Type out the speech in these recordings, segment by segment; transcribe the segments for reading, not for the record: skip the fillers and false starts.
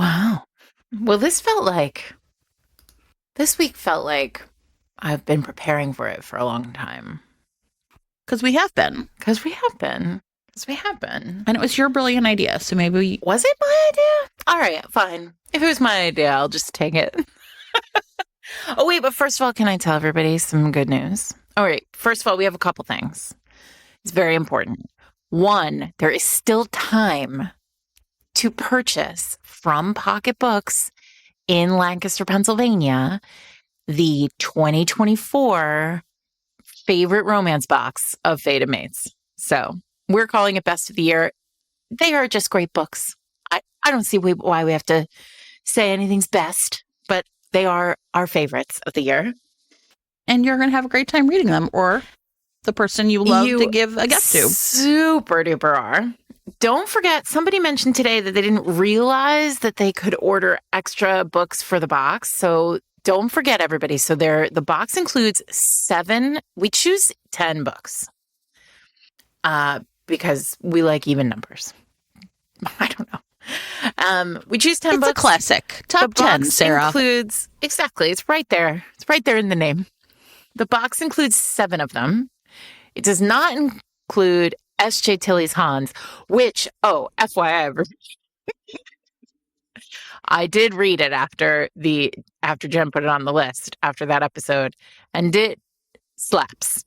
Wow. Well, this week felt like I've been preparing for it for a long time. Because we have been. Because we have been. Because we have been. And it was your brilliant idea. So maybe Was it my idea? All right, fine. If it was my idea, I'll just take it. Oh, wait, but first of all, can I tell everybody some good news? All right. First of all, we have a couple things. It's very important. One, there is still time to purchase from Pocket Books in Lancaster, Pennsylvania, the 2024 favorite romance box of Fated Mates. So we're calling it Best of the Year. They are just great books. I don't see why we have to say anything's best, but they are our favorites of the year. and you're going to have a great time reading them, or the person you love to give a gift to. Super duper are. Don't forget, somebody mentioned today that they didn't realize that they could order extra books for the box. So don't forget, everybody. So the box includes 7. We choose 10 books because we like even numbers. I don't know. We choose 10 books. It's a classic. Top 10, Sarah. Includes, exactly. It's right there. It's right there in the name. The box includes 7 of them. It does not include S.J. Tilley's Hans, which, FYI, I did read it after Jen put it on the list after that episode, and it slaps.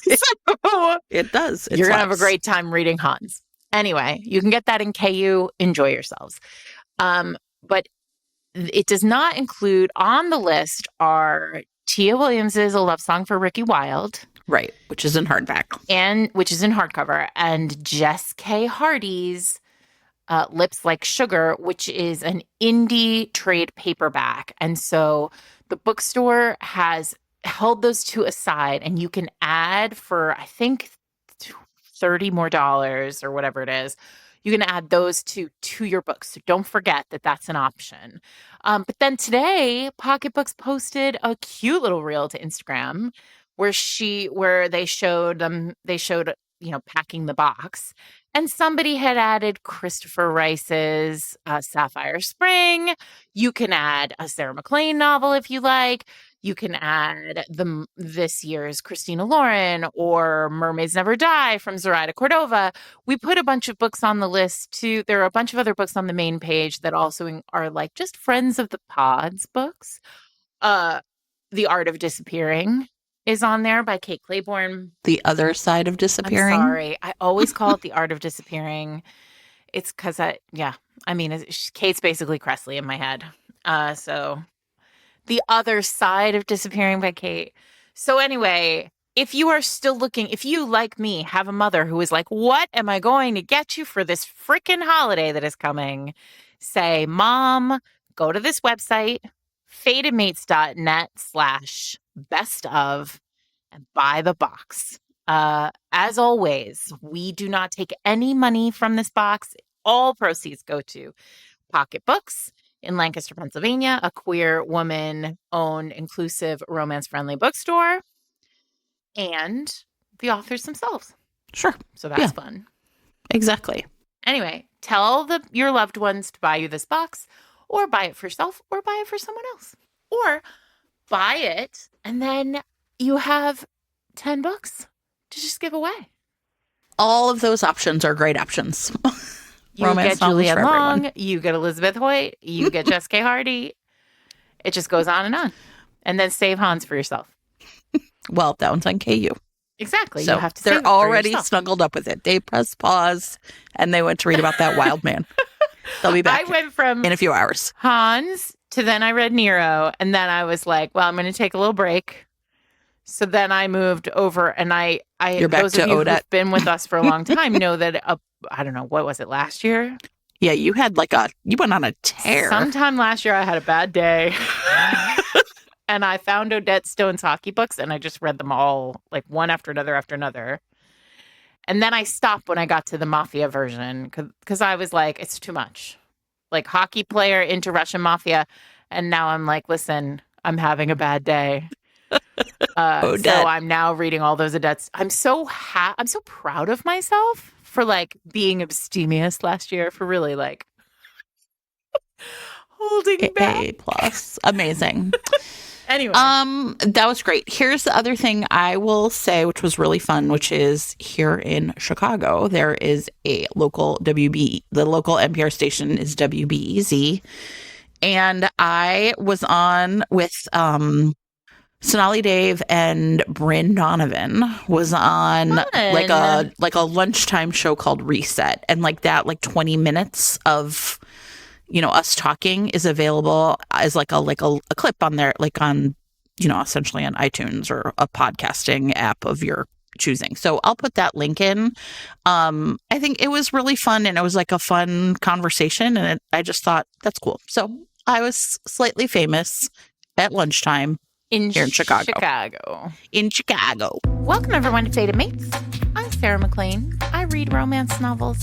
So, it does. You're going to have a great time reading Hans. Anyway, you can get that in KU. Enjoy yourselves. But it does not include on the list are Tia Williams's A Love Song for Ricky Wilde. Right, which is in hardback. And which is in hardcover. And Jess K. Hardy's Lips Like Sugar, which is an indie trade paperback. And so the bookstore has held those two aside, and you can add for, I think, $30 more or whatever it is. You can add those to your books. So don't forget that that's an option. But then today, Pocket Books posted a cute little reel to Instagram where they showed packing the box, and somebody had added Christopher Rice's Sapphire Spring. You can add a Sarah McLean novel if you like. You can add this year's Christina Lauren or Mermaids Never Die from Zoraida Cordova. We put a bunch of books on the list too. There are a bunch of other books on the main page that also are like just friends of the pods books. The Art of Disappearing is on there by Kate Claiborne. The Other Side of Disappearing. I'm sorry. I always call it The Art of Disappearing. It's because Kate's basically Cressley in my head. So The Other Side of Disappearing by Kate. So anyway, if you are still looking, if you, like me, have a mother who is like, what am I going to get you for this freaking holiday that is coming? Say, Mom, go to this website, fatedmates.net/best-of, and buy the box. As always, we do not take any money from this box. All proceeds go to Pocket Books in Lancaster, Pennsylvania, a queer woman-owned, inclusive, romance-friendly bookstore, and the authors themselves. Sure. So that's fun. Exactly. Anyway, tell your loved ones to buy you this box, or buy it for yourself, or buy it for someone else. Or buy it, and then you have 10 books to just give away. All of those options are great options. You get Julianne Long, you get Elizabeth Hoyt, you get Jess K. Hardy. It just goes on. And then save Hans for yourself. Well, that one's on KU. Exactly. So you have to they're already snuggled up with it. They pressed pause, and they went to read about that wild man. They'll be back I went from in a few hours. Hans to then I read Nero, and then I was like, well, I'm going to take a little break. So then I moved over, and You're back those to of you Odette. who've been with us for a long time know that I don't know, what was it, last year? Yeah, you had you went on a tear. Sometime last year I had a bad day. And I found Odette Stone's hockey books, and I just read them all, like one after another. And then I stopped when I got to the Mafia version, because I was like, it's too much. Like, hockey player into Russian Mafia. And now I'm like, listen, I'm having a bad day. So I'm now reading all those Odettes. I'm so proud of myself for like being abstemious last year, for really like holding back. A plus. Amazing. Anyway. That was great. Here's the other thing I will say, which was really fun, which is here in Chicago, there is a local WB. The local NPR station is WBEZ. And I was on with Sonali Dave and Bryn Donovan was on Fun. like a lunchtime show called Reset. And like that, like 20 minutes of us talking is available as like a clip on there, like on, essentially on iTunes or a podcasting app of your choosing. So I'll put that link in. I think it was really fun and it was like a fun conversation and I just thought that's cool. So I was slightly famous at lunchtime here in Chicago. In Chicago. Welcome everyone to Fated Mates. I'm Sarah McLean. I read romance novels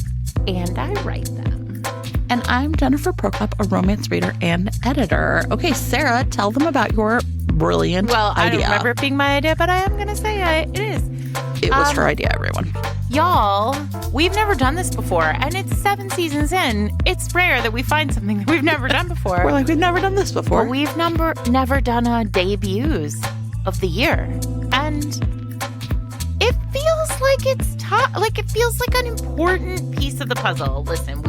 and I write them. And I'm Jennifer Prokop, a romance reader and editor. Okay, Sarah, tell them about your brilliant idea. I don't remember it being my idea, but I am going to say it is. It was her idea, everyone. Y'all, we've never done this before, and it's 7 seasons in. It's rare that we find something that we've never done before. We're like, we've never done this before. Well, we've never done a debuts of the year. And it feels like it's like it feels like an important piece of the puzzle. Listen,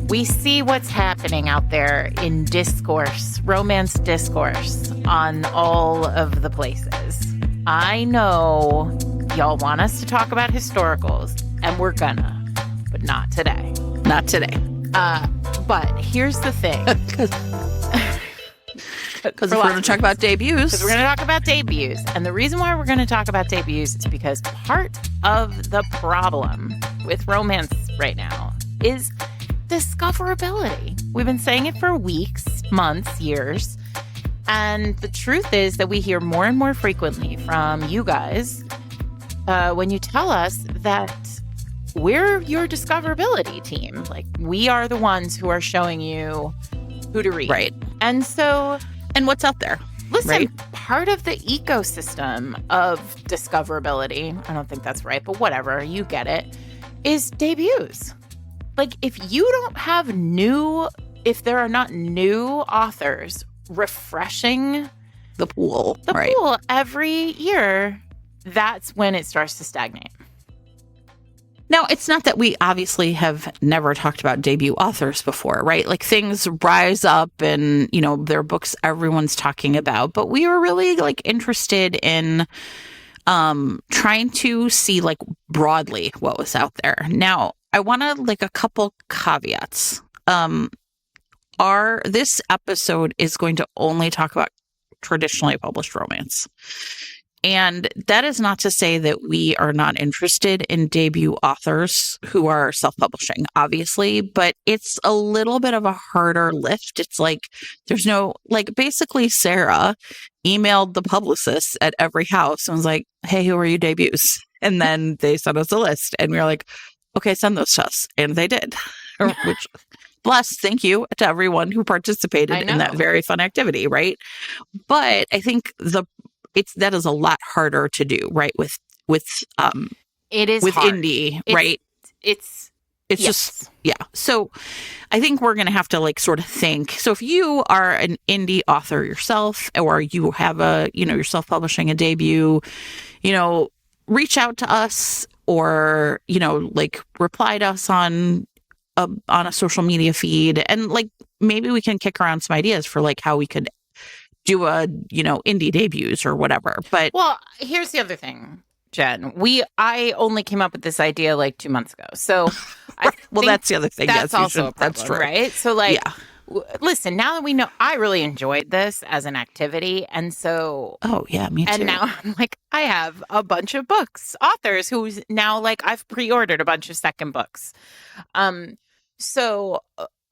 we see what's happening out there in discourse, romance discourse on all of the places. I know y'all want us to talk about historicals, and we're gonna, but not today. Not today. But here's the thing. Because we're going to talk about debuts. Because we're going to talk about debuts. And the reason why we're going to talk about debuts is because part of the problem with romance right now is discoverability. We've been saying it for weeks, months, years. And the truth is that we hear more and more frequently from you guys when you tell us that we're your discoverability team. Like, we are the ones who are showing you who to read. Right. And so... And what's out there. Listen, right? Part of the ecosystem of discoverability, I don't think that's right, but whatever, you get it, is debuts. Like, if there are not new authors refreshing the pool every year, that's when it starts to stagnate. Now, it's not that we obviously have never talked about debut authors before, right? Like, things rise up and, there are books everyone's talking about, but we were really like interested in trying to see like broadly what was out there. Now, I want to like a couple caveats. This episode is going to only talk about traditionally published romance. And that is not to say that we are not interested in debut authors who are self-publishing, obviously, but it's a little bit of a harder lift. It's like there's no, like, basically Sarah emailed the publicists at every house and was like, hey, who are your debuts? And then they sent us a list and we were like, okay, send those to us. And they did, which thank you to everyone who participated in that very fun activity, right? But I think that is a lot harder to do, right? With it is with hard. indie, right? It's yes. Just So I think we're going to have to like sort of think. So if you are an indie author yourself, or you have you're self-publishing a debut, reach out to us, or like reply to us on a social media feed, and like maybe we can kick around some ideas for like how we could do indie debuts or whatever. But here's the other thing, Jen. I only came up with this idea like 2 months ago. So that's the other thing. That's also a problem, that's true. Right? So listen, now that we know, I really enjoyed this as an activity. And so, oh yeah, me too. And now I'm like, I have a bunch of authors who's now like, I've pre-ordered a bunch of second books. So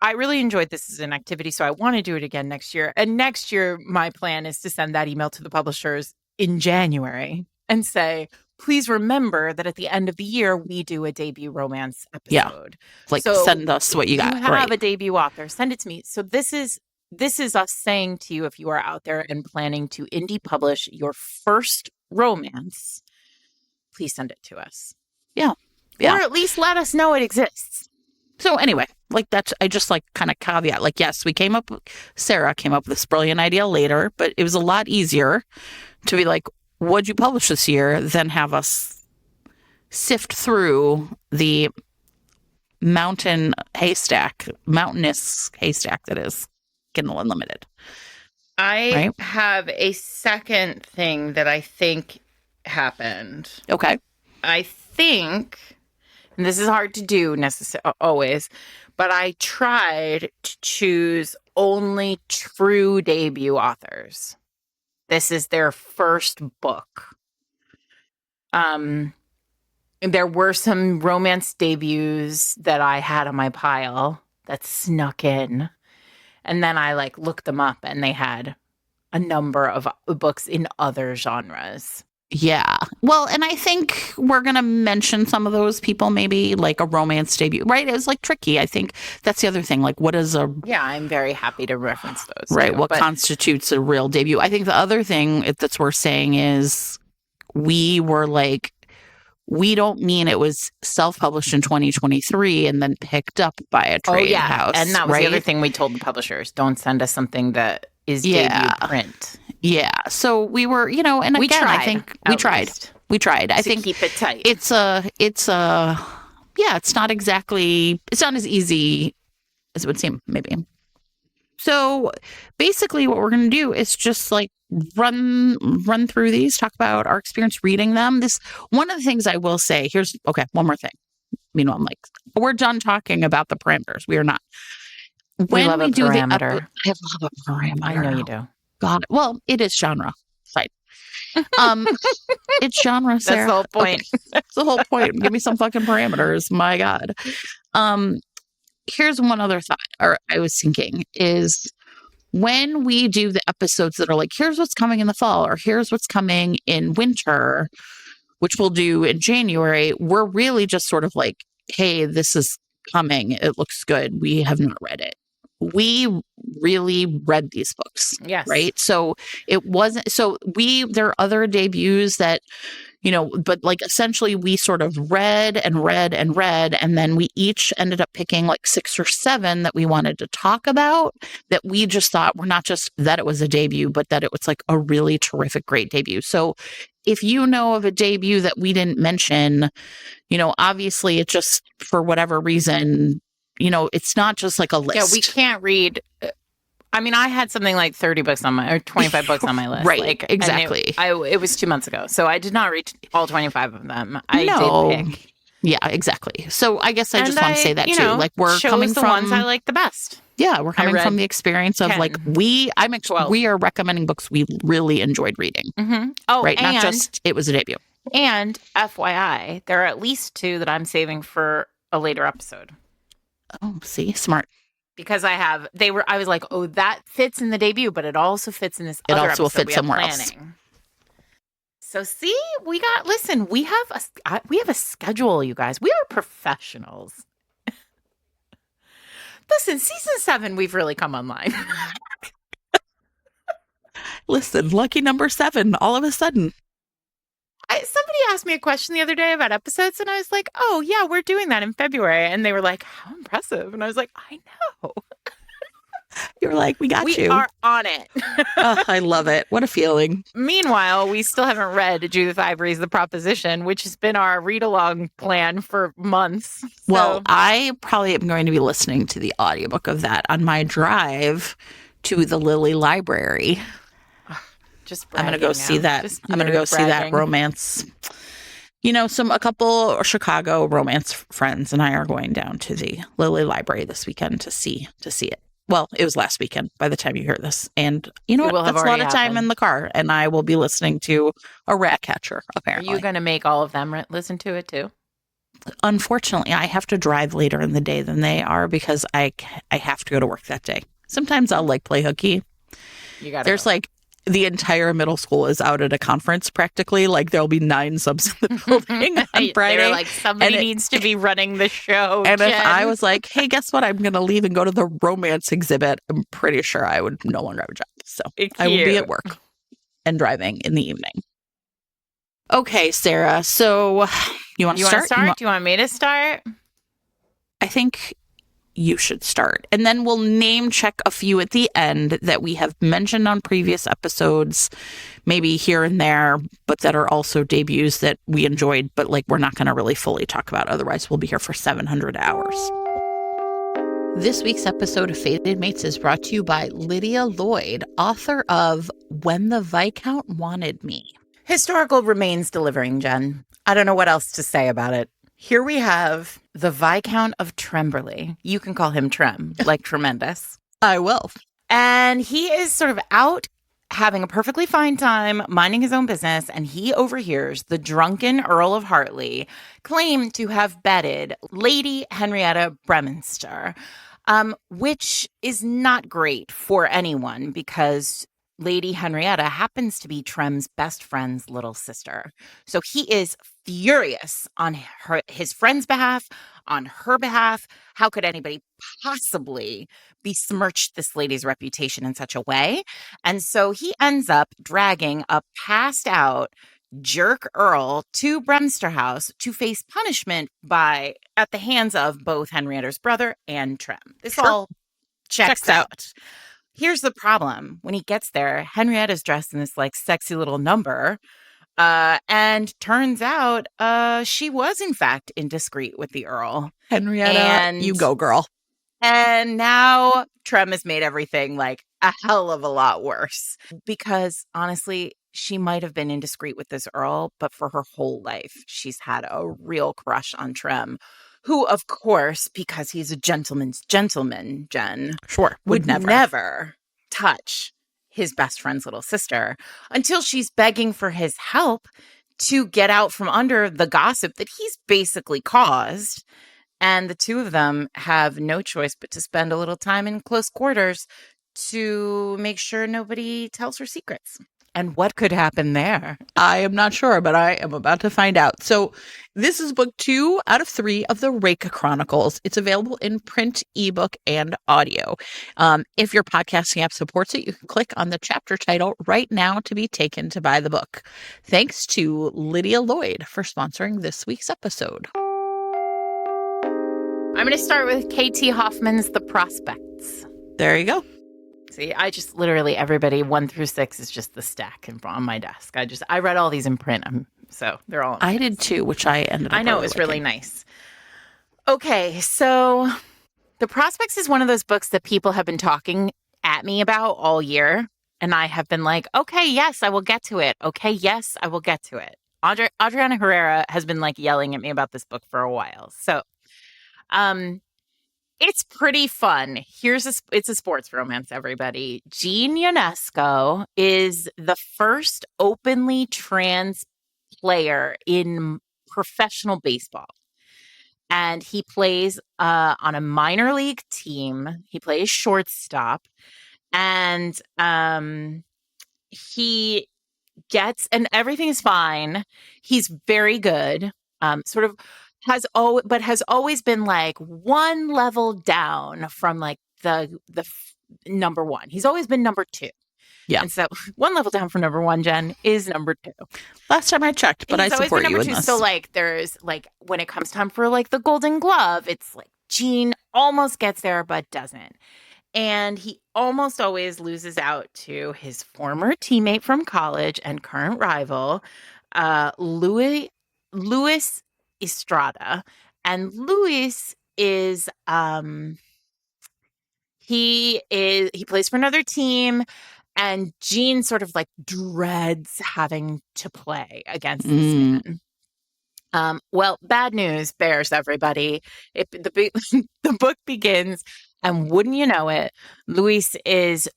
I really enjoyed this as an activity, so I want to do it again next year. And next year, my plan is to send that email to the publishers in January and say, please remember that at the end of the year, we do a debut romance episode. Yeah. Send us what you got. You have a debut author, send it to me. So this is us saying to you, if you are out there and planning to indie publish your first romance, please send it to us. Yeah. Or at least let us know it exists. So anyway, like that's, I just like kind of caveat, like, yes, Sarah came up with this brilliant idea later, but it was a lot easier to be like, what'd you publish this year, than have us sift through the mountainous haystack that is Kindle Unlimited. I have a second thing that I think happened. Okay. I think, and this is hard to do always, but I tried to choose only true debut authors. This is their first book. There were some romance debuts that I had on my pile that snuck in. And then I like looked them up, and they had a number of books in other genres. Yeah. Well, and I think we're going to mention some of those people, maybe like a romance debut, right? It was like tricky. I think that's the other thing. Like, what is a... Yeah, I'm very happy to reference those. Right. Too, what constitutes a real debut? I think the other thing that's worth saying is we were like, we don't mean it was self-published in 2023 and then picked up by a trade house. And that was the other thing we told the publishers. Don't send us something that is debut print. Yeah. So we were, and again, I think we tried. We tried. I think keep it tight. It's not exactly, it's not as easy as it would seem, maybe. So basically what we're going to do is just like run through these, talk about our experience reading them. One of the things I will say, one more thing. Meanwhile, I'm like, we're done talking about the parameters. We are not. We love a parameter. I love a parameter. I know you do. God, well, it is genre. Fine. It's genre, Sarah. That's the whole point. Okay. That's the whole point. Give me some fucking parameters. My God. Here's one other thought, or I was thinking, is when we do the episodes that are like, here's what's coming in the fall, or here's what's coming in winter, which we'll do in January, we're really just sort of like, hey, this is coming. It looks good. We have not read it. We really read these books. Yes. Right. So it wasn't, there are other debuts that, but like essentially we sort of read, and then we each ended up picking like 6 or 7 that we wanted to talk about, that we just thought were not just that it was a debut, but that it was like a really terrific, great debut. So if you know of a debut that we didn't mention, obviously it just, for whatever reason, it's not just like a list. Yeah, we can't read. I mean, I had something like 30 books or 25 books on my list. Right, exactly. It was 2 months ago, so I did not read all 25 of them. I did pick. Yeah, exactly. So I guess I just want to say that too. Like, we're coming from the ones I like the best. Yeah, we're coming from the experience of 10. Like we are recommending books we really enjoyed reading. Mm-hmm. Oh, right, not just it was a debut. And FYI, there are at least 2 that I'm saving for a later episode. Oh, see, smart. Because I was like, oh, that fits in the debut, but it also fits in this other episode. It also will fit somewhere else. So see, we have a schedule, you guys. We are professionals. Listen, season 7, we've really come online. Listen, lucky number 7, all of a sudden. Somebody asked me a question the other day about episodes, and I was like, oh, yeah, we're doing that in February. And they were like, how impressive. And I was like, I know. You were like, we We are on it. Oh, I love it. What a feeling. Meanwhile, we still haven't read Judith Ivory's The Proposition, which has been our read-along plan for months. Well, I probably am going to be listening to the audiobook of that on my drive to the Lily Library. I'm going to go see that. I'm going to go see that romance. A couple Chicago romance friends and I are going down to the Lily Library this weekend to see it. Well, it was last weekend by the time you hear this. And you know what? That's a lot of time in the car. And I will be listening to a rat catcher, apparently. Are you going to make all of them listen to it too? Unfortunately, I have to drive later in the day than they are because I have to go to work that day. Sometimes I'll play hooky. There's the entire middle school is out at a conference practically. There'll be 9 subs in the building on Friday. They're like, somebody needs to be running the show. And Jen. if I was like, hey, guess what? I'm going to leave and go to the romance exhibit, I'm pretty sure I would no longer have a job. So I will be at work and driving in the evening. Okay, Sarah. So you want to start? Do you want me to start? I think you should start. And then we'll name check a few at the end that we have mentioned on previous episodes, maybe here and there, but that are also debuts that we enjoyed, but like we're not going to really fully talk about. Otherwise, we'll be here for 700 hours. This week's episode of Fated Mates is brought to you by Lydia Lloyd, author of When the Viscount Wanted Me. Historical remains delivering, Jen. I don't know what else to say about it. Here we have the Viscount of Tremberley. You can call him Trem, like tremendous. I will. And he is sort of out having a perfectly fine time, minding his own business, and he overhears the drunken Earl of Hartley claim to have bedded Lady Henrietta Breminster, which is not great for anyone because Lady Henrietta happens to be Trem's best friend's little sister. So he is furious on his friend's behalf, on her behalf. How could anybody possibly besmirch this lady's reputation in such a way? And so he ends up dragging a passed out jerk Earl to Bremster House to face punishment at the hands of both Henrietta's brother and Trem. This all checks out. Here's the problem. When he gets there, Henrietta's dressed in this like sexy little number. And turns out she was in fact indiscreet with the Earl. Henrietta, you go, girl. And now Trem has made everything like a hell of a lot worse. Because honestly, she might have been indiscreet with this Earl, but for her whole life, she's had a real crush on Trem. Who, of course, because he's a gentleman's gentleman, Jen, would never touch his best friend's little sister until she's begging for his help to get out from under the gossip that he's basically caused. And the two of them have no choice but to spend a little time in close quarters to make sure nobody tells her secrets. And what could happen there? I am not sure, but I am about to find out. So this is book 2 out of 3 of the Rake Chronicles. It's available in print, ebook, and audio. If your podcasting app supports it, you can click on the chapter title right now to be taken to buy the book. Thanks to Lydia Lloyd for sponsoring this week's episode. I'm going to start with K.T. Hoffman's The Prospects. There you go. See, I just literally everybody 1 through 6 is just the stack on my desk. I read all these in print, so they're all. I did too, which I ended up. I know it was really nice. Okay, so The Prospects is one of those books that people have been talking at me about all year, and I have been like, okay, yes, I will get to it. Okay, yes, I will get to it. Adriana Herrera has been like yelling at me about this book for a while, so. It's pretty fun. It's a sports romance, everybody. Gene Ionesco is the first openly trans player in professional baseball. And he plays on a minor league team. He plays shortstop. And he gets, and everything is fine. He's very good. Has always been like one level down from like the number one. He's always been number 2. Yeah. And so one level down from number 1, Jen, is number 2. Last time I checked, but I support you in this. So like there's like when it comes time for like the Golden Glove, it's like Gene almost gets there but doesn't. And he almost always loses out to his former teammate from college and current rival, Luis Estrada. And Luis is he plays for another team, and Gene sort of like dreads having to play against this man. Well, bad news bears, everybody. The book begins, and wouldn't you know it, Luis is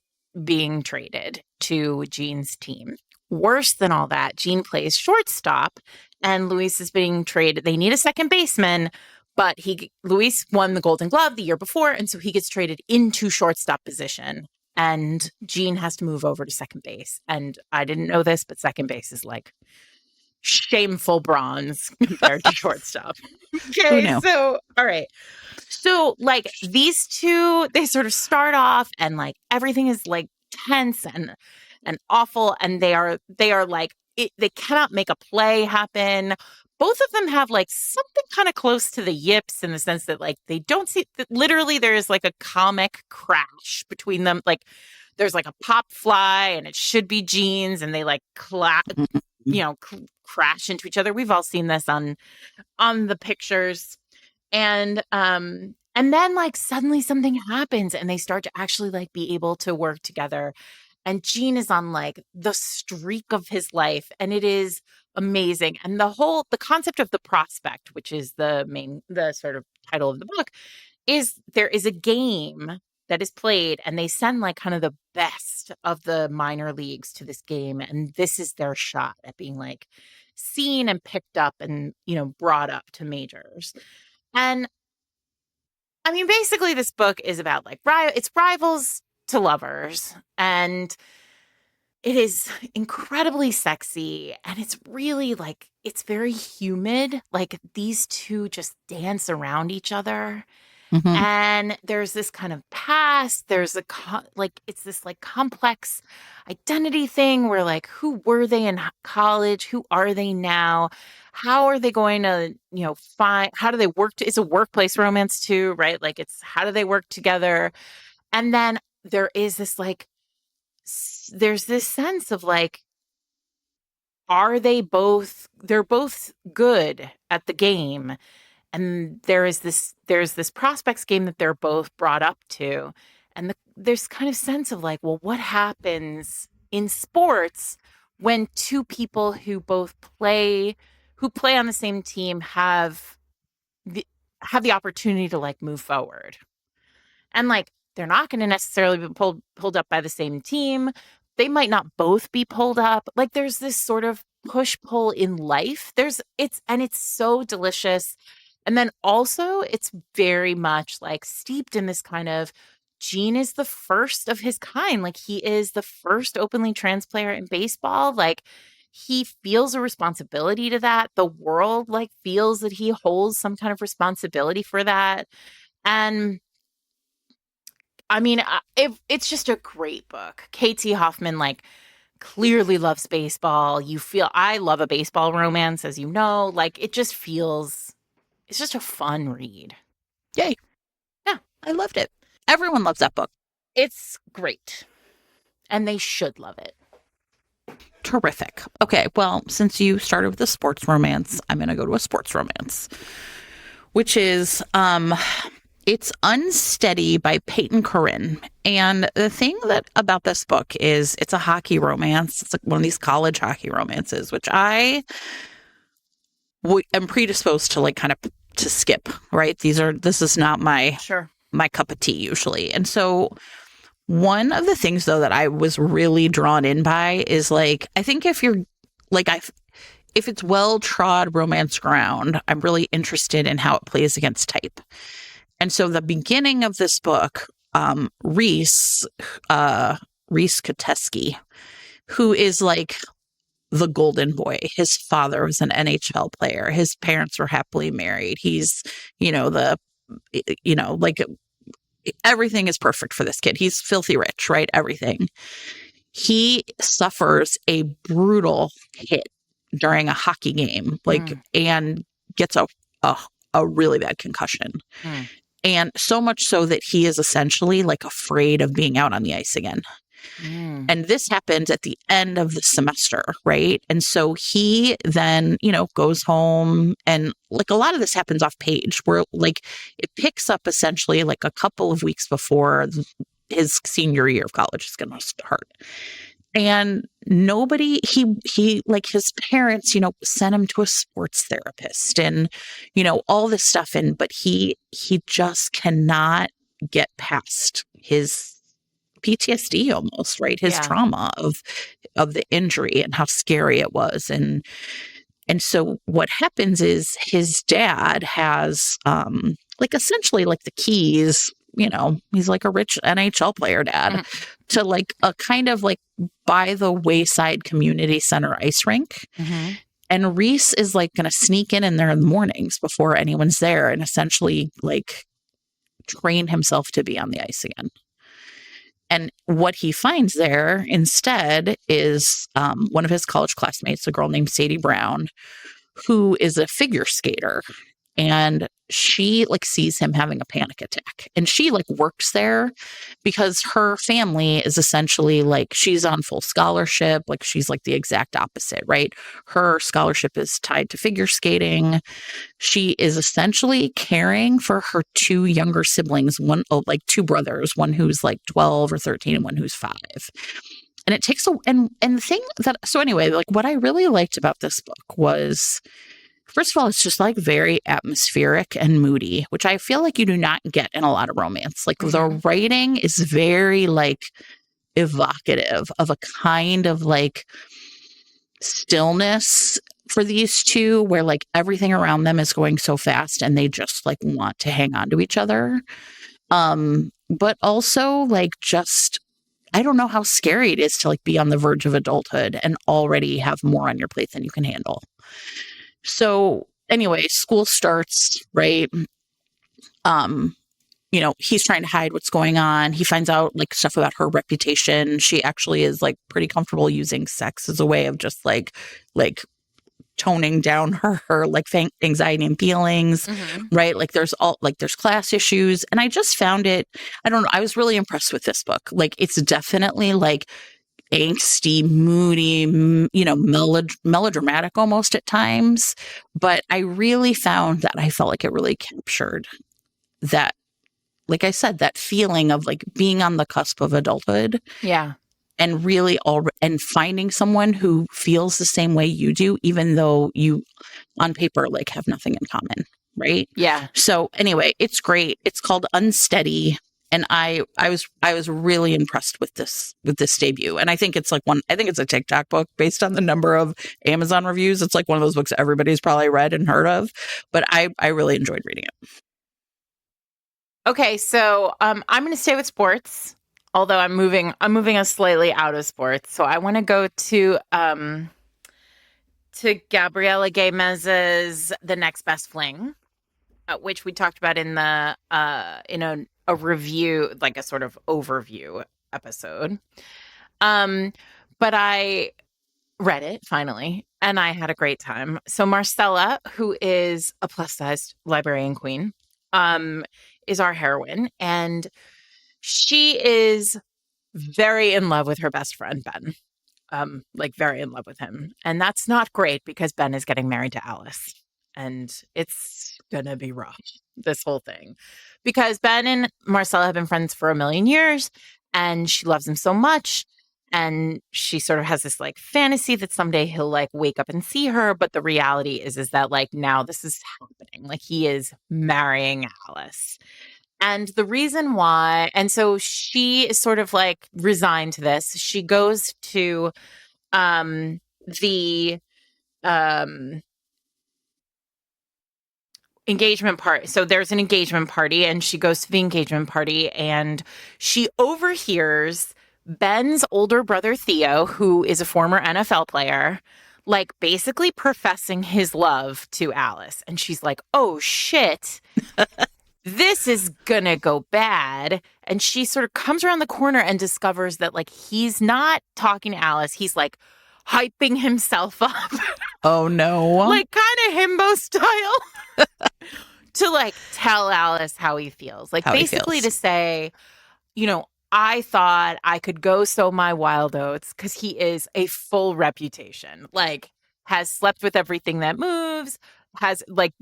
being traded to Gene's team. Worse than all that, Gene plays shortstop, and Luis is being traded. They need a second baseman, but Luis won the Golden Glove the year before, and so he gets traded into shortstop position. And Gene has to move over to second base. And I didn't know this, but second base is like shameful bronze compared to shortstop. Okay, so all right. So like these two, they sort of start off, and like everything is like tense and awful, and they are like they cannot make a play happen. both of them have like something kind of close to the yips in the sense that like they don't see literally there's like a comic crash between them. Like there's like a pop fly and it should be jeans and they like crash into each other. We've all seen this on the pictures. And then like suddenly something happens and they start to actually like be able to work together. And Gene is on like the streak of his life and it is amazing. And the concept of the prospect, which is the sort of title of the book, is there is a game that is played and they send like kind of the best of the minor leagues to this game. And this is their shot at being like seen and picked up and, brought up to majors. And I mean, basically this book is about like, it's rivals to lovers. And it is incredibly sexy. And it's really like, it's very humid. Like these two just dance around each other. Mm-hmm. And there's this kind of past, there's it's this like complex identity thing where like, who were they in college? Who are they now? How are they going to, how do they work? It's a workplace romance too, right? Like it's, how do they work together? And then there is this like, there's this sense of like, they're both good at the game. And there's this prospects game that they're both brought up to. And there's kind of sense of like, well, what happens in sports when two people who play on the same team have the opportunity to like move forward. And like, they're not going to necessarily be pulled up by the same team. They might not both be pulled up. Like there's this sort of push-pull in life. It's so delicious. And then also it's very much like steeped in this kind of Gene is the first of his kind. Like he is the first openly trans player in baseball. Like he feels a responsibility to that. The world like feels that he holds some kind of responsibility for that. And I mean, it's just a great book. K.T. Hoffman, like, clearly loves baseball. I love a baseball romance, as you know. Like, it's just a fun read. Yay. Yeah. I loved it. Everyone loves that book. It's great. And they should love it. Terrific. Okay, well, since you started with a sports romance, I'm going to go to a sports romance, which is It's Unsteady by Peyton Corinne. And the thing about this book is it's a hockey romance. It's like one of these college hockey romances, which I am predisposed to like kind of to skip, right? This is not my cup of tea usually. And so one of the things though that I was really drawn in by is like, I think if you're like, if it's well-trod romance ground, I'm really interested in how it plays against type. And so the beginning of this book, Reese Koteski, who is like the golden boy. His father was an NHL player. His parents were happily married. He's, like everything is perfect for this kid. He's filthy rich, right? Everything. He suffers a brutal hit during a hockey game, and gets a really bad concussion. And so much so that he is essentially like afraid of being out on the ice again. And this happens at the end of the semester, right? And so he then, goes home, and like a lot of this happens off page where like it picks up essentially like a couple of weeks before his senior year of college is going to start. And he like his parents, sent him to a sports therapist and, all this stuff. But he just cannot get past his PTSD almost, right? His trauma of the injury and how scary it was. And so what happens is his dad has, like essentially like the keys, he's like a rich NHL player dad to like a kind of like by the wayside community center ice rink. And Reese is like going to sneak in there in the mornings before anyone's there and essentially like train himself to be on the ice again. And what he finds there instead is one of his college classmates, a girl named Sadie Brown, who is a figure skater, and she like sees him having a panic attack, and she like works there because her family is essentially like, she's on full scholarship, like she's like the exact opposite, right? Her scholarship is tied to figure skating. She is essentially caring for her two younger siblings, one, oh, like two brothers, one who's like 12 or 13 and one who's 5. And it takes a, and the thing that, so anyway, like what I really liked about this book was, first of all, it's just like very atmospheric and moody, which I feel like you do not get in a lot of romance. Like the writing is very like evocative of a kind of like stillness for these two, where like everything around them is going so fast and they just like want to hang on to each other. But also like just, I don't know how scary it is to like be on the verge of adulthood and already have more on your plate than you can handle. So anyway, school starts, right? He's trying to hide what's going on. He finds out like stuff about her reputation. She actually is like pretty comfortable using sex as a way of just like toning down her like anxiety and feelings, right? Like there's class issues. And I just found it, I don't know, I was really impressed with this book. Like it's definitely like angsty, moody, melodramatic almost at times. But I really found that I felt like it really captured that, like I said, that feeling of like being on the cusp of adulthood. Yeah. And really and finding someone who feels the same way you do, even though you on paper like have nothing in common. Right. Yeah. So anyway, it's great. It's called Unsteady. And I was really impressed with this debut. And I think it's a TikTok book based on the number of Amazon reviews. It's like one of those books everybody's probably read and heard of, but I really enjoyed reading it. Okay, so I'm going to stay with sports, although I'm moving us slightly out of sports. So I want to go to Gabriela Gamez's The Next Best Fling, which we talked about in the in a review, like a sort of overview episode. But I read it finally, and I had a great time. So Marcella, who is a plus-sized librarian queen, is our heroine, and she is very in love with her best friend, Ben. Like very in love with him. And that's not great because Ben is getting married to Alice. And it's gonna be rough, this whole thing. Because Ben and Marcella have been friends for a million years, and she loves him so much. And she sort of has this like fantasy that someday he'll like wake up and see her. But the reality is that like now this is happening. Like he is marrying Alice. And the reason why, and so she is sort of like resigned to this. She goes to the engagement party. So there's an engagement party, and she goes to the engagement party, and she overhears Ben's older brother, Theo, who is a former NFL player, like basically professing his love to Alice. And she's like, oh shit. This is gonna go bad. And she sort of comes around the corner and discovers that like he's not talking to Alice. He's like hyping himself up. Oh no. Like kind of himbo style. To like tell Alice how he feels. Like basically to say, I thought I could go sow my wild oats because he is a full reputation. Like has slept with everything that moves. Has like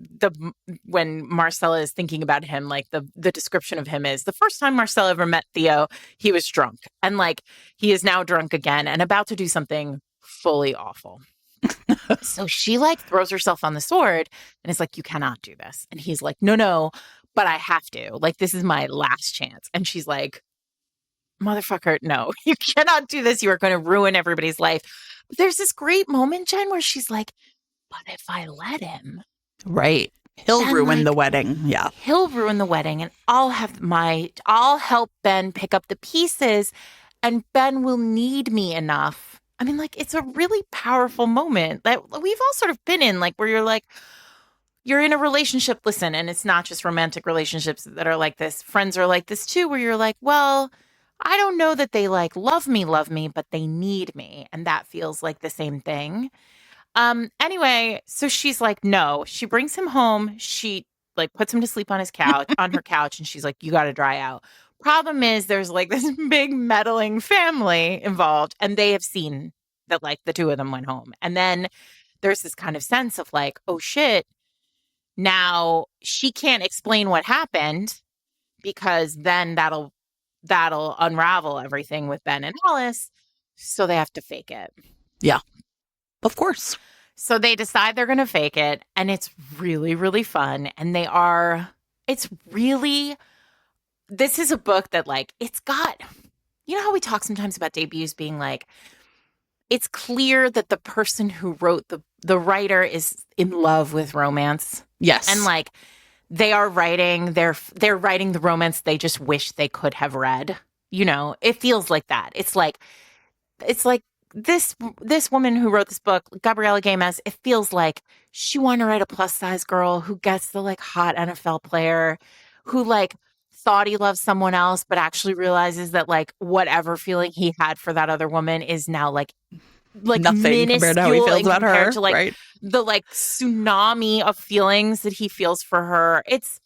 when Marcella is thinking about him, like the description of him is the first time Marcella ever met Theo, he was drunk, and like he is now drunk again and about to do something fully awful. So she like throws herself on the sword and is like, you cannot do this. And he's like, no, but I have to. Like this is my last chance. And she's like, motherfucker, no, you cannot do this. You are going to ruin everybody's life. But there's this great moment, Jen, where she's like, but if I let him, right, he'll ruin the wedding. Yeah, he'll ruin the wedding, and I'll help Ben pick up the pieces, and Ben will need me enough. I mean, like it's a really powerful moment that we've all sort of been in, like where you're like, you're in a relationship. Listen, and it's not just romantic relationships that are like this. Friends are like this too, where you're like, well, I don't know that they like love me, but they need me, and that feels like the same thing. Anyway, so she's like, no. She brings him home. She like puts him to sleep on his couch, on her couch, and she's like, you got to dry out. Problem is, there's like this big meddling family involved, and they have seen that like the two of them went home. And then there's this kind of sense of like, oh shit, now she can't explain what happened because then that'll unravel everything with Ben and Alice. So they have to fake it. Yeah, of course. So they decide they're going to fake it, and it's really, really fun. And this is a book that like, it's got, you know how we talk sometimes about debuts being like, it's clear that the person who wrote the writer is in love with romance. Yes. And like they're writing the romance they just wish they could have read. You know, it feels like that. It's like this woman who wrote this book, Gabriela Games, it feels like she wanted to write a plus size girl who gets the like hot NFL player who like thought he loved someone else, but actually realizes that like whatever feeling he had for that other woman is now like nothing compared to how he feels about her. To, like, right. The like tsunami of feelings that he feels for her. It's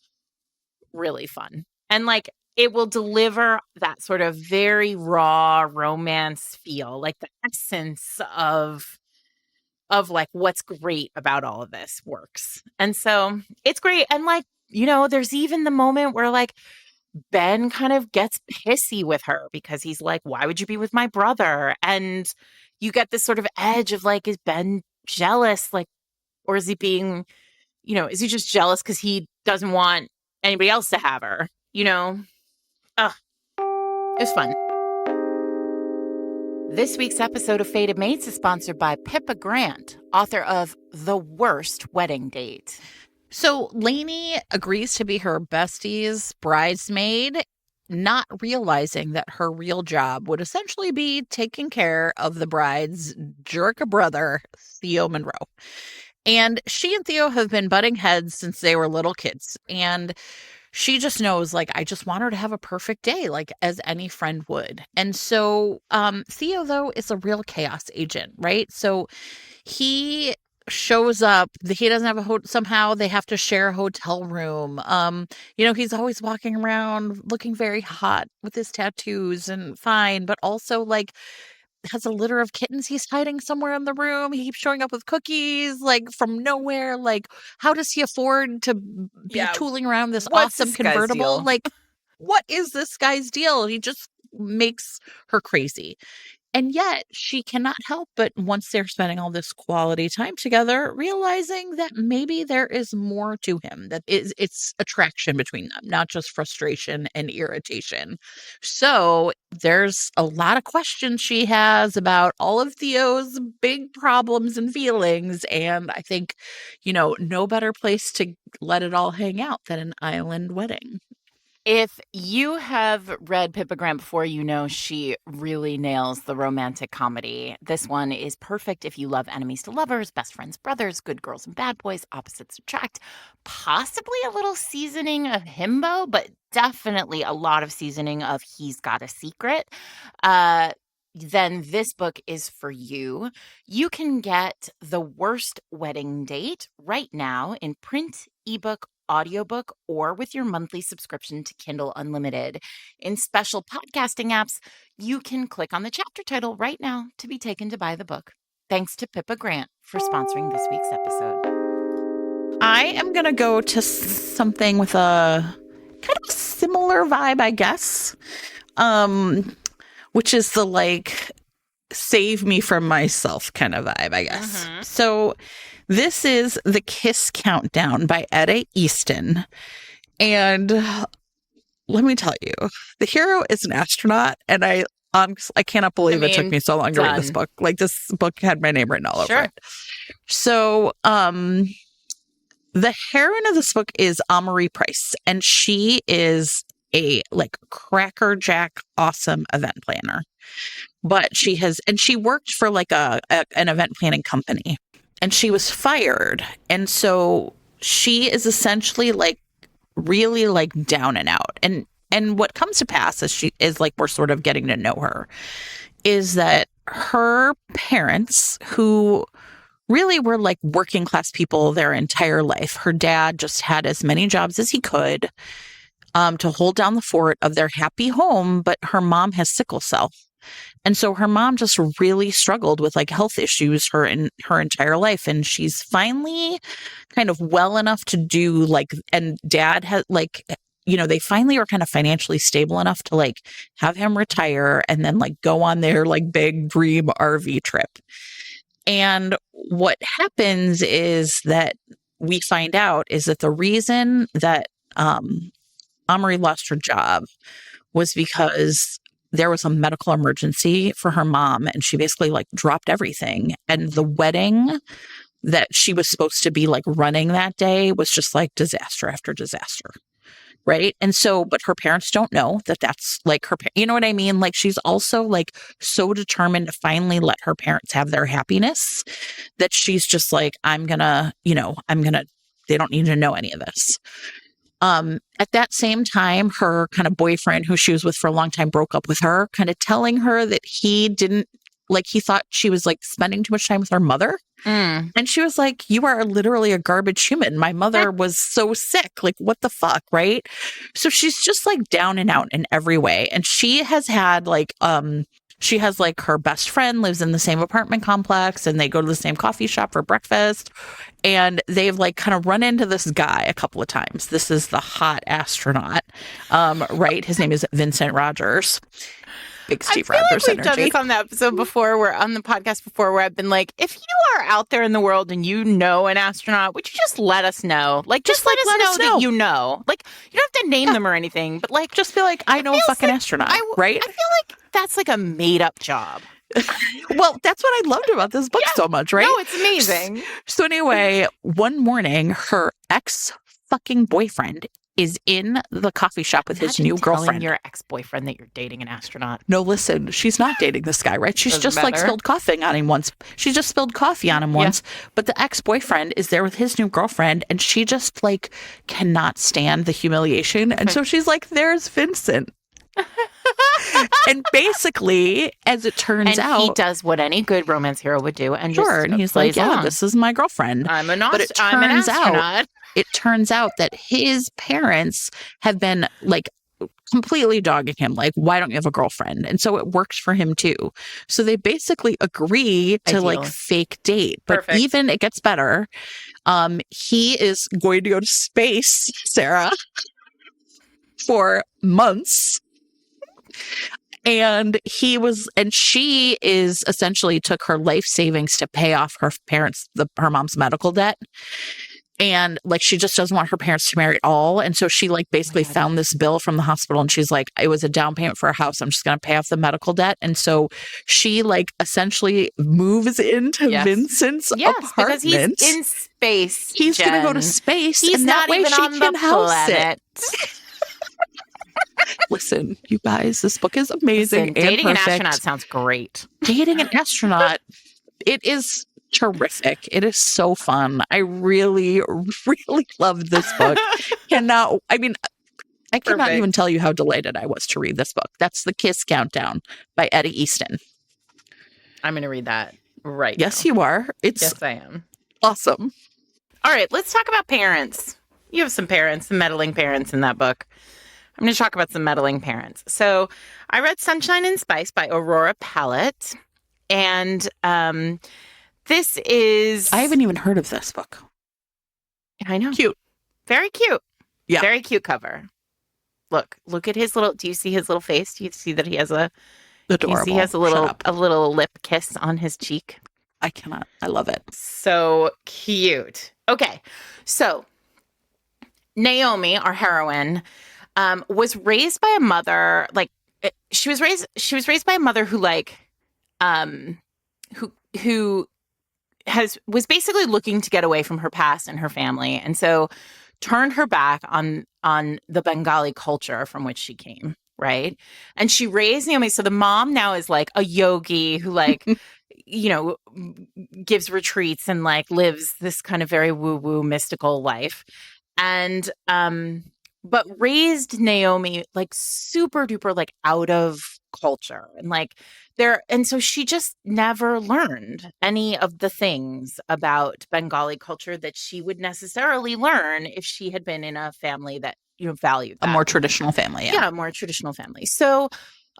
really fun. And like it will deliver that sort of very raw romance feel, like the essence of like what's great about all of this works. And so it's great. And like, you know, there's even the moment where like Ben kind of gets pissy with her because he's like, why would you be with my brother? And you get this sort of edge of like, is Ben jealous? Like, or is he being, you know, is he just jealous because he doesn't want anybody else to have her? You know? Ugh. It was fun. This week's episode of Fated Mates is sponsored by Pippa Grant, author of The Worst Wedding Date. So Lainey agrees to be her bestie's bridesmaid, not realizing that her real job would essentially be taking care of the bride's jerk brother, Theo Monroe. And she and Theo have been butting heads since they were little kids. And she just knows, like, I just want her to have a perfect day, like, as any friend would. And so Theo, though, is a real chaos agent, right? So he shows up. He doesn't have somehow they have to share a hotel room. You know, he's always walking around looking very hot with his tattoos and fine, but also like has a litter of kittens he's hiding somewhere in the room. He keeps showing up with cookies like from nowhere. Like, how does he afford to be tooling around this awesome convertible? Like, what is this guy's deal? He just makes her crazy. And yet she cannot help but, once they're spending all this quality time together, realizing that maybe there is more to him, that it's attraction between them, not just frustration and irritation. So there's a lot of questions she has about all of Theo's big problems and feelings. And I think, you know, no better place to let it all hang out than an island wedding. If you have read Pippa Grant before, you know she really nails the romantic comedy. This one is perfect if you love enemies to lovers, best friends, brothers, good girls and bad boys, opposites attract, possibly a little seasoning of himbo, but definitely a lot of seasoning of he's got a secret. Then this book is for you. You can get The Worst Wedding Date right now in print, ebook, audiobook, or with your monthly subscription to Kindle Unlimited. In special podcasting apps, you can click on the chapter title right now to be taken to buy the book. Thanks to Pippa Grant for sponsoring this week's episode. I am going to go to something with a kind of similar vibe, I guess, which is the like save me from myself kind of vibe, I guess. Mm-hmm. So this is The Kiss Countdown by Etta Easton. And let me tell you, the hero is an astronaut, and I cannot believe it took me so long to read this book. Like, this book had my name written all over it. So the heroine of this book is Amory Price, and she is a like crackerjack awesome event planner. But she worked for like an event planning company. And she was fired. And so she is essentially like really like down and out. And what comes to pass is like we're sort of getting to know her, is that her parents, who really were like working class people their entire life. Her dad just had as many jobs as he could to hold down the fort of their happy home, but her mom has sickle cell. And so her mom just really struggled with like health issues her entire life. And she's finally kind of well enough to do like, and dad had like, they finally are kind of financially stable enough to like have him retire and then like go on their like big dream RV trip. And what happens is that we find out is that the reason that Amory lost her job was because there was a medical emergency for her mom and she basically like dropped everything. And the wedding that she was supposed to be like running that day was just like disaster after disaster. Right. And so, but her parents don't know that that's like her, you know what I mean? Like she's also like so determined to finally let her parents have their happiness that she's just like, they don't need to know any of this. At that same time, her kind of boyfriend who she was with for a long time broke up with her, kind of telling her that he thought she was like spending too much time with her mother. And she was like, you are literally a garbage human. My mother was so sick. Like, what the fuck? Right. So she's just like down and out in every way. And she has had like, she has like her best friend lives in the same apartment complex and they go to the same coffee shop for breakfast. And they've like kind of run into this guy a couple of times. This is the hot astronaut, right? His name is Vincent Rogers. Big Steve Rogers like we've done this on the episode before, where on the podcast before, where I've been like, if you are out there in the world and you know an astronaut, would you just let us know? Like, just let us know that you know. Like, you don't have to name them or anything, but like, just be like, I know a fucking astronaut, right? I feel like that's like a made up job. Well, that's what I loved about this book so much, right? No, it's amazing. So anyway, one morning, her ex-fucking boyfriend is in the coffee shop with his new girlfriend. Your ex-boyfriend that you're dating an astronaut. No, listen, she's not dating this guy, right? She's just like spilled coffee on him once. She just spilled coffee on him once. But the ex-boyfriend is there with his new girlfriend, and she just like cannot stand the humiliation. And so she's like, there's Vincent. And basically, as it turns out, he does what any good romance hero would do, and and he's like, "Yeah, this is my girlfriend." I'm an astronaut. It turns out that his parents have been like completely dogging him, like, "Why don't you have a girlfriend?" And so it works for him too. So they basically agree to like fake date. But even it gets better. He is going to go to space, Sarah, for months. And she is essentially took her life savings to pay off her mom's medical debt. And like, she just doesn't want her parents to marry at all. And so she like basically found this bill from the hospital and she's like, it was a down payment for a house. I'm just going to pay off the medical debt. And so she like essentially moves into Vincent's apartment. Because he's in space. He's going to go to space. He's and not that way even she on can the house planet. It. Listen, you guys, this book is amazing. Listen, dating an astronaut sounds great. Dating an astronaut, it is terrific. It is so fun. I really, really loved this book. I cannot even tell you how delighted I was to read this book. That's The Kiss Countdown by Eddie Easton. I'm going to read that right Yes, now. you are. Yes, I am. Awesome. All right, let's talk about parents. You have some meddling parents in that book. I'm going to talk about some meddling parents. So I read Sunshine and Spice by Aurora Pallett. And this is... I haven't even heard of this book. I know. Cute. Very cute. Yeah. Very cute cover. Look at his little... Do you see his little face? Do you see that he has a... Adorable. He has a little lip kiss on his cheek? I cannot. I love it. So cute. Okay. So Naomi, our heroine... was raised by a mother, like she was raised by a mother who like, who was basically looking to get away from her past and her family. And so turned her back on the Bengali culture from which she came. Right. And she raised Naomi. So the mom now is like a yogi who like, gives retreats and like lives this kind of very woo-woo mystical life. And, but raised Naomi like super duper like out of culture and like there. And so she just never learned any of the things about Bengali culture that she would necessarily learn if she had been in a family that, valued A that. more traditional family. Yeah. Yeah, a more traditional family. So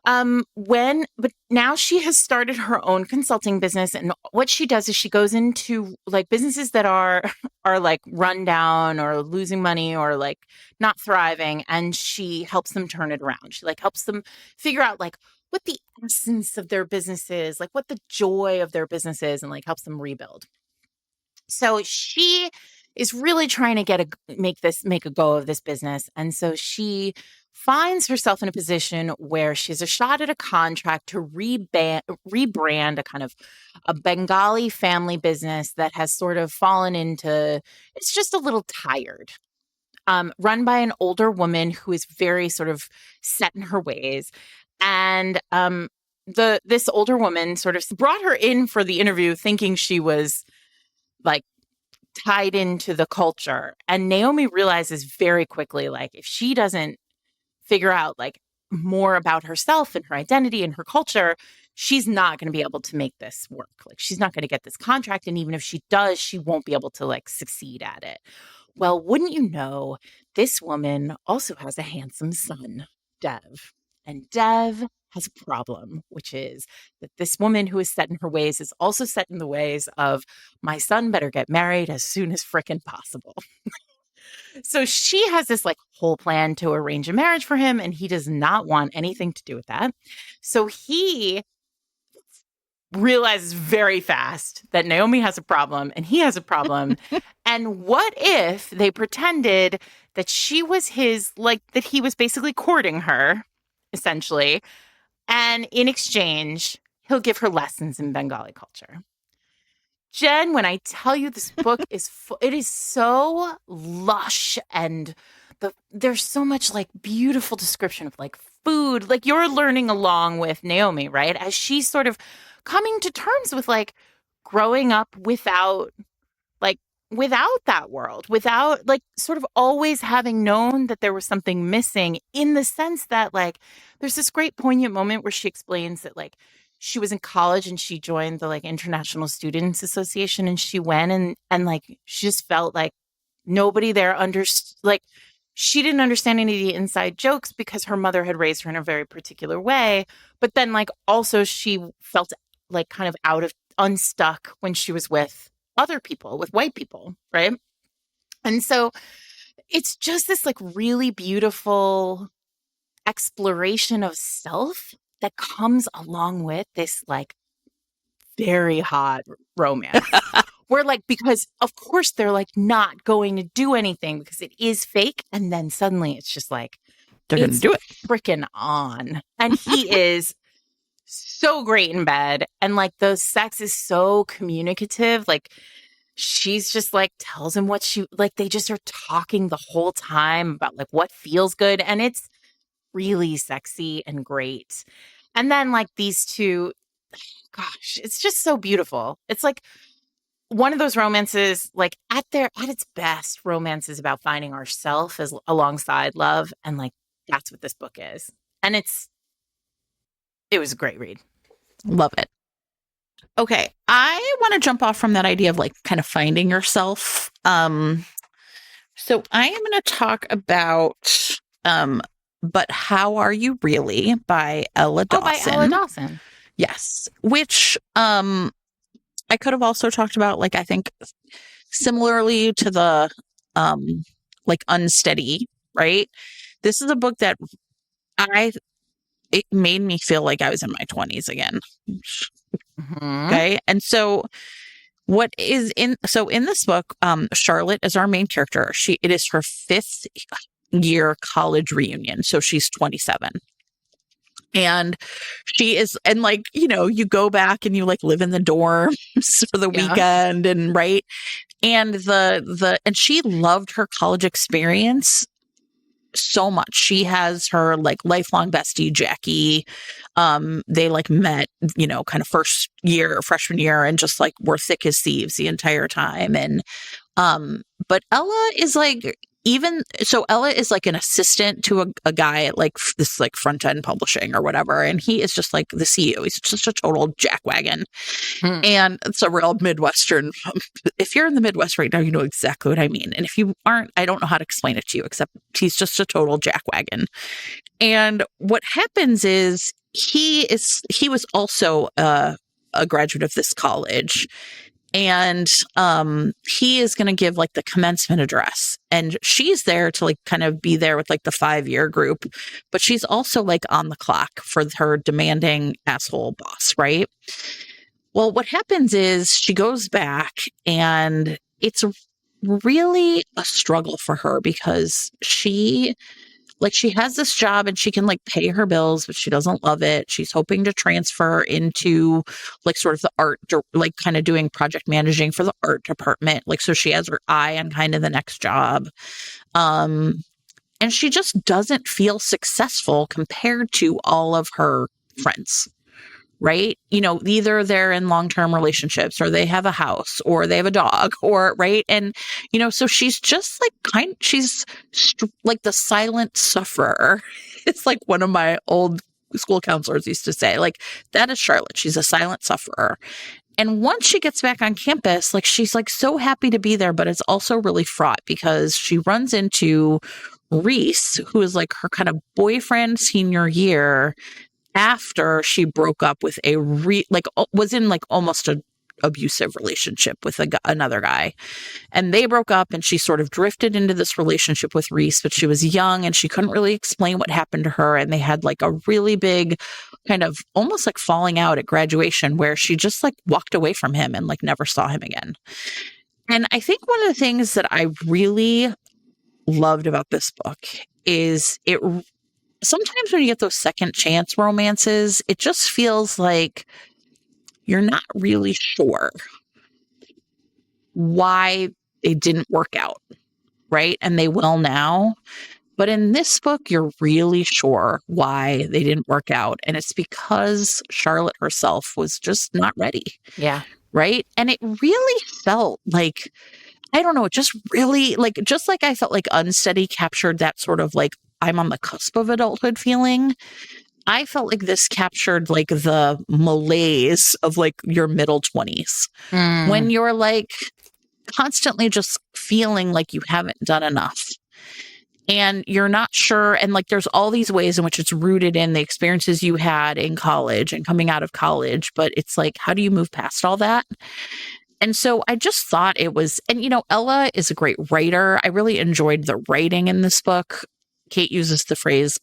but now she has started her own consulting business, and what she does is she goes into like businesses that are are like run down or losing money or like not thriving, and she helps them turn it around. She like helps them figure out like what the essence of their business is, like what the joy of their business is, and like helps them rebuild. So she is really trying to make a go of this business. And so she finds herself in a position where she has a shot at a contract to rebrand a kind of a Bengali family business that has sort of fallen into, it's just a little tired. Run by an older woman who is very sort of set in her ways. And this older woman sort of brought her in for the interview thinking she was like tied into the culture. And Naomi realizes very quickly, like, if she doesn't figure out like more about herself and her identity and her culture, she's not going to be able to make this work. Like, she's not going to get this contract. And even if she does, she won't be able to like succeed at it. Well, wouldn't you know, this woman also has a handsome son, Dev. And Dev has a problem, which is that this woman who is set in her ways is also set in the ways of my son better get married as soon as frickin' possible. So she has this like whole plan to arrange a marriage for him, and he does not want anything to do with that. So he realizes very fast that Naomi has a problem and he has a problem. And what if they pretended that she was his, like, that he was basically courting her, essentially. And in exchange, he'll give her lessons in Bengali culture. Jen, when I tell you this book is, it is so lush, and there's so much like beautiful description of like food. Like, you're learning along with Naomi, right? As she's sort of coming to terms with like growing up without that world, without like sort of always having known that there was something missing, in the sense that like there's this great poignant moment where she explains that like she was in college and she joined the like International Students Association, and she went and like she just felt like nobody there understood, like she didn't understand any of the inside jokes because her mother had raised her in a very particular way. But then like also she felt like kind of unstuck when she was with other people, with white people, right? And so it's just this like really beautiful exploration of self that comes along with this like very hot romance. Where like, because of course they're like not going to do anything because it is fake. And then suddenly it's just like, they're going to do it. Freaking on. And he is so great in bed. And like the sex is so communicative. Like, she's just like tells him what she like, they just are talking the whole time about like what feels good. And it's really sexy and great. And then like these two, gosh, it's just so beautiful. It's like one of those romances, like at its best, romance is about finding ourself as alongside love. And like, that's what this book is. And it was a great read. Love it. Okay. I want to jump off from that idea of like kind of finding yourself. So I am going to talk about, But How Are You Really by Ella Dawson. Oh, by Ella Dawson. Yes. Which, I could have also talked about, like, I think similarly to the, like Unsteady, right? This is a book that it made me feel like I was in my 20s again. Mm-hmm. Okay. And so in this book, Charlotte is our main character. It is her 5th year college reunion. So she's 27. And she is, and like, you know, you go back and you like live in the dorms for the weekend, and right. And and she loved her college experience so much. She has her like lifelong bestie, Jackie. They like met, you know, kind of freshman year, and just like were thick as thieves the entire time. And, but Ella is like, even so, Ella is like an assistant to a guy at like this like front end publishing or whatever, and he is just like the CEO. He's just a total jackwagon, Hmm. and it's a real Midwestern. If you're in the Midwest right now, you know exactly what I mean, and if you aren't, I don't know how to explain it to you. Except he's just a total jackwagon. And what happens is he was also a graduate of this college. And he is going to give like the commencement address, and she's there to like kind of be there with like the 5-year group, but she's also like on the clock for her demanding asshole boss, right? Well, what happens is she goes back, and it's really a struggle for her because she has this job and she can like pay her bills, but she doesn't love it. She's hoping to transfer into like sort of the art, like kind of doing project managing for the art department. Like, so she has her eye on kind of the next job. And she just doesn't feel successful compared to all of her friends. Right? You know, either they're in long-term relationships or they have a house or they have a dog or, right? And, you know, so she's just like she's like the silent sufferer. It's like one of my old school counselors used to say, like, that is Charlotte. She's a silent sufferer. And once she gets back on campus, like, she's like so happy to be there, but it's also really fraught because she runs into Reese, who is like her kind of boyfriend senior year, after she broke up with was in like almost a abusive relationship with another guy, and they broke up, and she sort of drifted into this relationship with Reese, but she was young and she couldn't really explain what happened to her, and they had like a really big kind of almost like falling out at graduation where she just like walked away from him and like never saw him again. And I think one of the things that I really loved about this book is sometimes when you get those second chance romances, it just feels like you're not really sure why they didn't work out, right? And they will now. But in this book, you're really sure why they didn't work out. And it's because Charlotte herself was just not ready. Yeah. Right. And it really felt like, I don't know, it just really like, just like I felt like Unsteady captured that sort of like, I'm on the cusp of adulthood feeling. I felt like this captured like the malaise of like your middle 20s when you're like constantly just feeling like you haven't done enough and you're not sure. And like there's all these ways in which it's rooted in the experiences you had in college and coming out of college. But it's like, how do you move past all that? And so I just thought it was, and you know, Ella is a great writer. I really enjoyed the writing in this book. Kate uses the phrase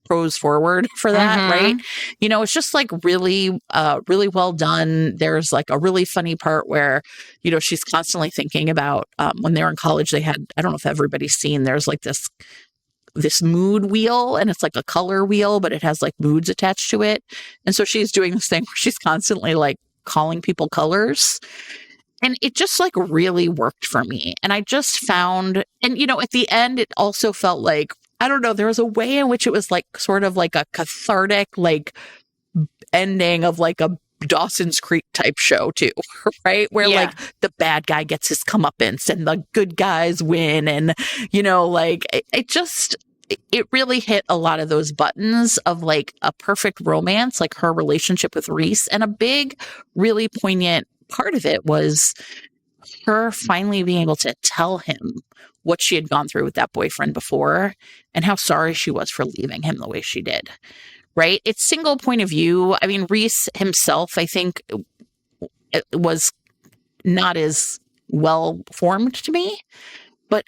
prose forward for that, right? You know, it's just like really, really well done. There's like a really funny part where, you know, she's constantly thinking about when they were in college, they had, I don't know if everybody's seen, there's like this mood wheel, and it's like a color wheel, but it has like moods attached to it. And so she's doing this thing where she's constantly like calling people colors. And it just like really worked for me. And I just found, and you know, at the end, it also felt like, I don't know, there was a way in which it was like sort of like a cathartic, like ending of like a Dawson's Creek type show too, right? Where like the bad guy gets his comeuppance and the good guys win. And, you know, like it really hit a lot of those buttons of like a perfect romance, like her relationship with Reese. And a big, really poignant part of it was her finally being able to tell him what she had gone through with that boyfriend before and how sorry she was for leaving him the way she did, right? It's single point of view. I mean, Reese himself, I think, was not as well formed to me, but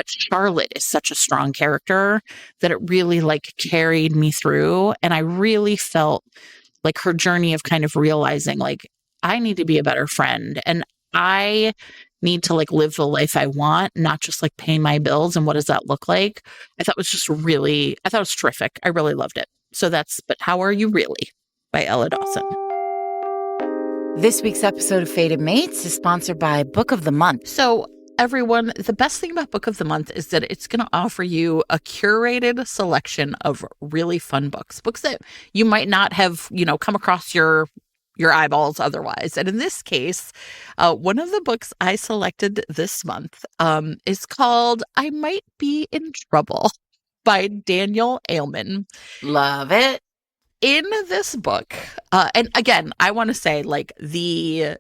Charlotte is such a strong character that it really like carried me through. And I really felt like her journey of kind of realizing like, I need to be a better friend and I need to like live the life I want, not just like pay my bills. And what does that look like? I thought it was terrific. I really loved it. So But How Are You Really by Ella Dawson. This week's episode of Fated Mates is sponsored by Book of the Month. So everyone, the best thing about Book of the Month is that it's going to offer you a curated selection of really fun books that you might not have, you know, come across your your eyeballs otherwise. And in this case, one of the books I selected this month is called I Might Be in Trouble by Daniel Ailman. Love it. In this book, and again, I want to say like the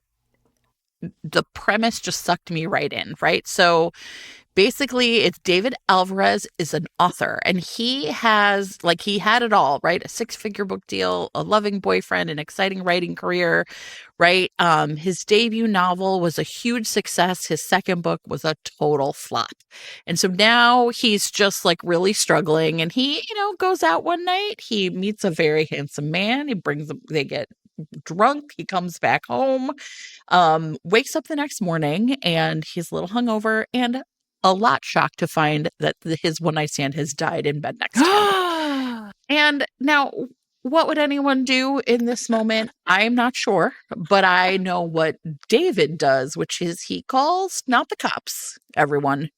premise just sucked me right in, right? So basically, it's David Alvarez is an author, and he had it all, right? A six-figure book deal, a loving boyfriend, an exciting writing career, right? His debut novel was a huge success. His second book was a total flop. And so now he's just like really struggling, and he, goes out one night, he meets a very handsome man, they get drunk, he comes back home, wakes up the next morning, and he's a little hungover and a lot shocked to find that his one night stand has died in bed next to him. And now, what would anyone do in this moment? I'm not sure, but I know what David does, which is he calls not the cops, everyone,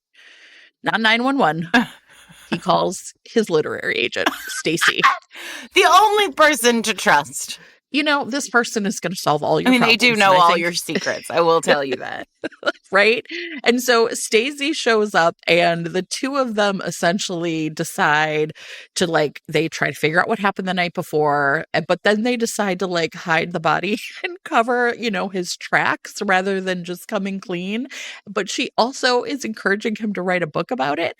not 911. He calls his literary agent, Stacy. The only person to trust. This person is going to solve all your problems. They do know all your secrets. I will tell you that. Right? And so Stacey shows up, and the two of them essentially decide to they try to figure out what happened the night before, but then they decide to hide the body and cover, his tracks rather than just coming clean. But she also is encouraging him to write a book about it.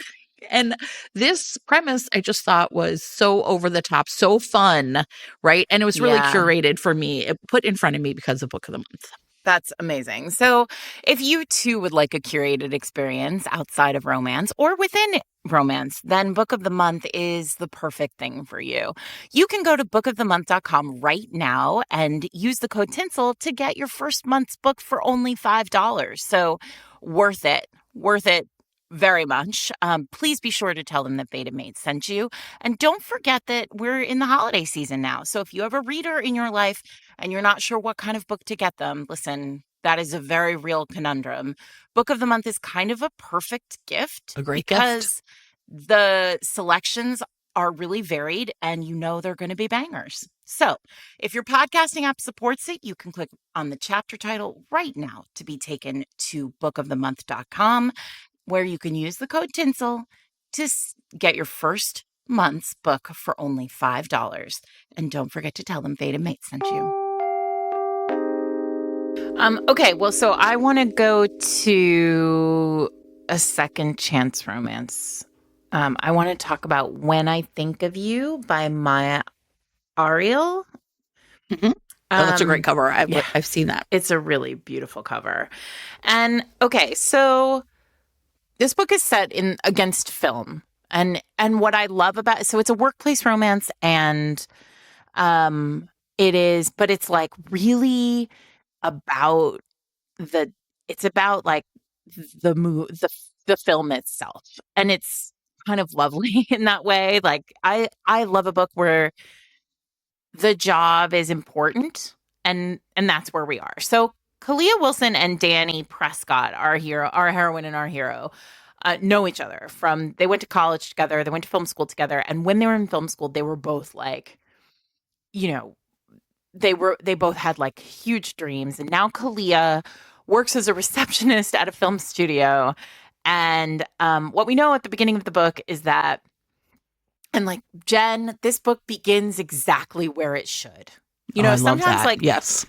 And this premise I just thought was so over the top, so fun, right? And it was really curated for me, put in front of me because of Book of the Month. That's amazing. So if you too would like a curated experience outside of romance or within romance, then Book of the Month is the perfect thing for you. You can go to bookofthemonth.com right now and use the code Tinsel to get your first month's book for only $5. So worth it very much. Please be sure to tell them that Beta Mate sent you. And don't forget that we're in the holiday season now. So if you have a reader in your life and you're not sure what kind of book to get them, listen, that is a very real conundrum. Book of the Month is kind of a perfect gift. A great gift. Because the selections are really varied and they're going to be bangers. So if your podcasting app supports it, you can click on the chapter title right now to be taken to bookofthemonth.com, where you can use the code Tinsel to get your first month's book for only $5. And don't forget to tell them Beta Mate sent you. Okay, well, so I want to go to a second chance romance. I want to talk about When I Think of You by Maya Ariel. Mm-hmm. That's a great cover. I've seen that. It's a really beautiful cover. And okay, so this book is set against film. And what I love about it, so it's a workplace romance, and but it's really about the film itself. And it's kind of lovely in that way. I love a book where the job is important, and that's where we are. So Kalia Wilson and Danny Prescott, our heroine and our hero, know each other they went to college together, they went to film school together. And when they were in film school, they were both they both had huge dreams. And now Kalia works as a receptionist at a film studio. And what we know at the beginning of the book is that, and Jen, this book begins exactly where it should. I sometimes love that. Yes.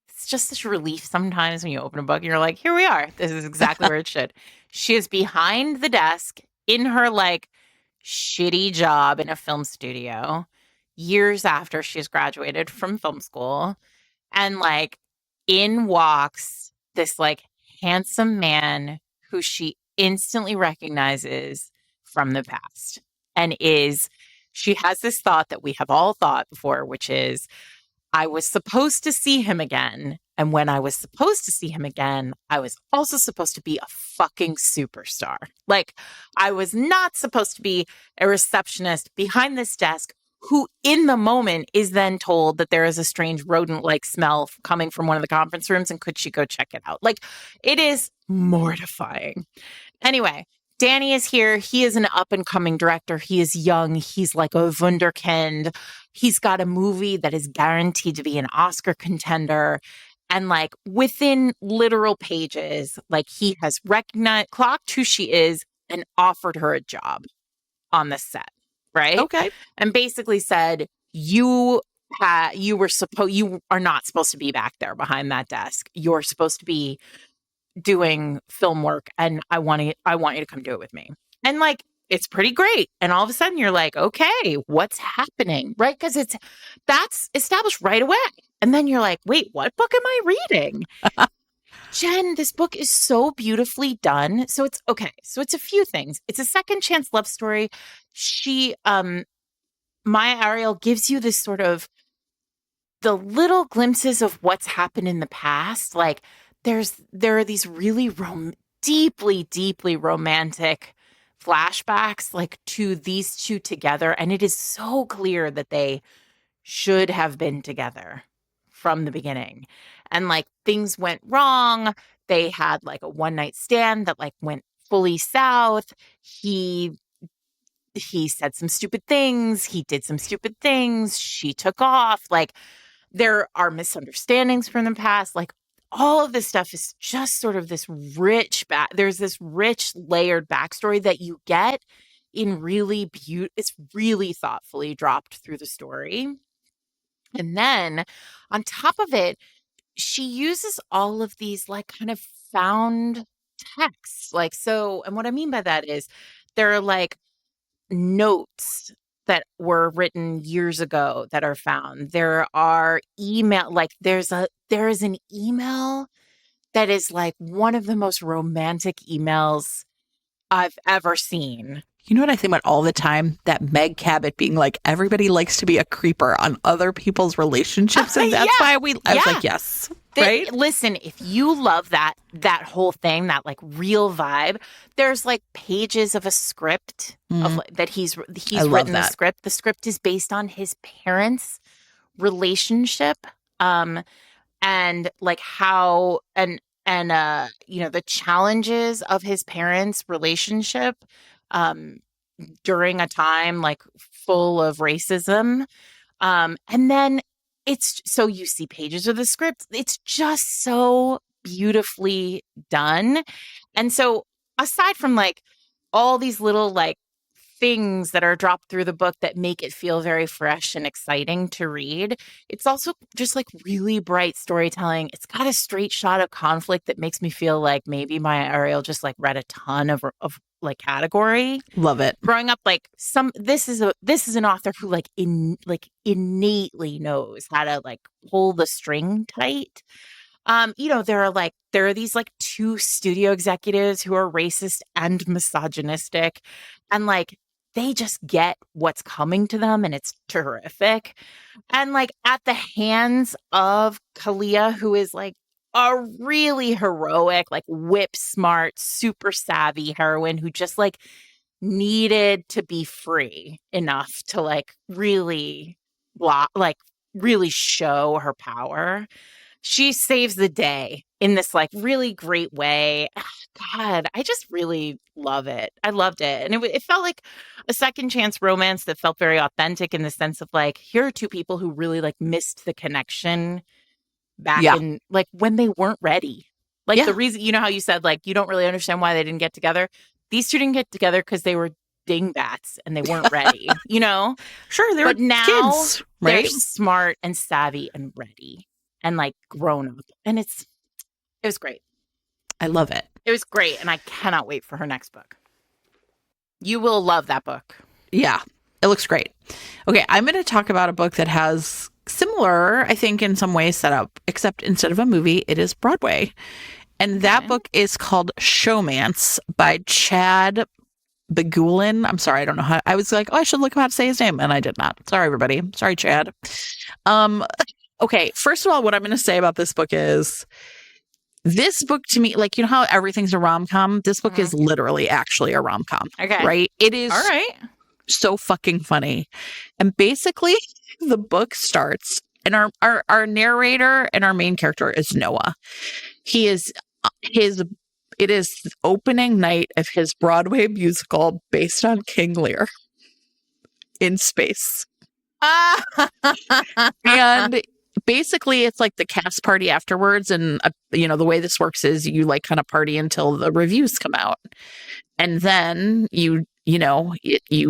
It's just such a relief sometimes when you open a book and you're like, here we are. This is exactly where it should. She is behind the desk in her shitty job in a film studio years after she's graduated from film school. And in walks this handsome man who she instantly recognizes from the past. And she has this thought that we have all thought before, which is, I was supposed to see him again. And when I was supposed to see him again, I was also supposed to be a fucking superstar. I was not supposed to be a receptionist behind this desk who in the moment is then told that there is a strange rodent-like smell coming from one of the conference rooms, and could she go check it out? It is mortifying. Anyway, Danny is here. He is an up-and-coming director. He is young. He's a wunderkind. he's got a movie that is guaranteed to be an Oscar contender. And like within literal pages, like he has recognized, clocked who she is and offered her a job on the set, right? Okay. And basically said, you are not supposed to be back there behind that desk. You're supposed to be doing film work, and I want you to come do it with me. And like, it's pretty great. And all of a sudden you're like, okay, what's happening? Right? Because that's established right away. And then you're like, wait, what book am I reading? Jen, this book is so beautifully done. So it's okay. So it's a few things. It's a second chance love story. Maya Ariel gives you this sort of the little glimpses of what's happened in the past. Like there are these really deeply, deeply romantic flashbacks like to these two together. And it is so clear that they should have been together from the beginning. And like things went wrong. They had like a one night stand that like went fully south. He said some stupid things. He did some stupid things. She took off. Like there are misunderstandings from the past. Like all of this stuff is just sort of this rich there's this rich layered backstory that you get in really it's really thoughtfully dropped through the story. And then on top of it, she uses all of these like kind of found texts. Like, so, and what I mean by that is there are like notes that were written years ago that are found. There are there is an email that is like one of the most romantic emails I've ever seen. You know what I think about all the time? That Meg Cabot being like, everybody likes to be a creeper on other people's relationships. And that's why I was like, yes. Right? Listen, if you love that whole thing, that like real vibe, there's like pages of a script of that he's written the script. The script is based on his parents' relationship, and like how the challenges of his parents' relationship during a time like full of racism. And then it's so you see pages of the script. It's just so beautifully done. And so aside from like all these little like things that are dropped through the book that make it feel very fresh and exciting to read, it's also just like really bright storytelling. It's got a straight shot of conflict that makes me feel like maybe Maya Ariel just like read a ton of like category. Love it. Growing up, like this is an author who like innately knows how to like pull the string tight. There are these like two studio executives who are racist and misogynistic, and like they just get what's coming to them, and it's terrific. And like at the hands of Kalia, who is like a really heroic, like whip smart, super savvy heroine who just like needed to be free enough to like really really show her power. She saves the day in this like really great way. God, I just really love it. I loved it. And it felt like a second chance romance that felt very authentic in the sense of like, here are two people who really like missed the connection back in like when they weren't ready. Like the reason, you know how you said like, you don't really understand why they didn't get together. These two didn't get together because they were dingbats and they weren't ready, you know? Sure, they're now kids, right? They're smart and savvy and ready and like grown up. And it was great. I love it. It was great. And I cannot wait for her next book. You will love that book. Yeah, it looks great. Okay, I'm going to talk about a book that has similar, I think, in some ways set up, except instead of a movie, it is Broadway. And that book is called Showmance by Chad Begulin. I'm sorry, I don't know how. I was like, oh, I should look up how to say his name, and I did not. Sorry, everybody. Sorry, Chad. Okay, first of all, what I'm going to say about this book is this book to me, like, you know how everything's a rom-com? This book is literally actually a rom-com. Okay. Right? It is all right. So fucking funny. And basically, the book starts, and our narrator and our main character is Noah. He is it is the opening night of his Broadway musical based on King Lear in space. And basically it's like the cast party afterwards. And, the way this works is you like kind of party until the reviews come out. And then you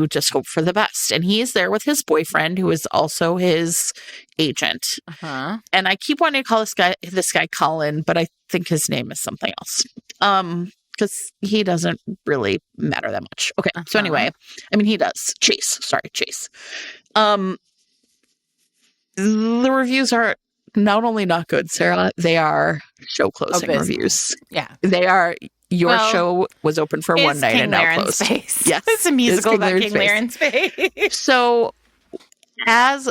just hope for the best. And he is there with his boyfriend, who is also his agent. Uh-huh. And I keep wanting to call this guy Colin, but I think his name is something else. Because he doesn't really matter that much. Okay. So anyway, I mean, he does. Chase. The reviews are not only not good, Sarah, they are show closing reviews. Yeah. They are. Your show was open for one night and now closed. Space. Yes. It's a musical about King Lear in Space. So as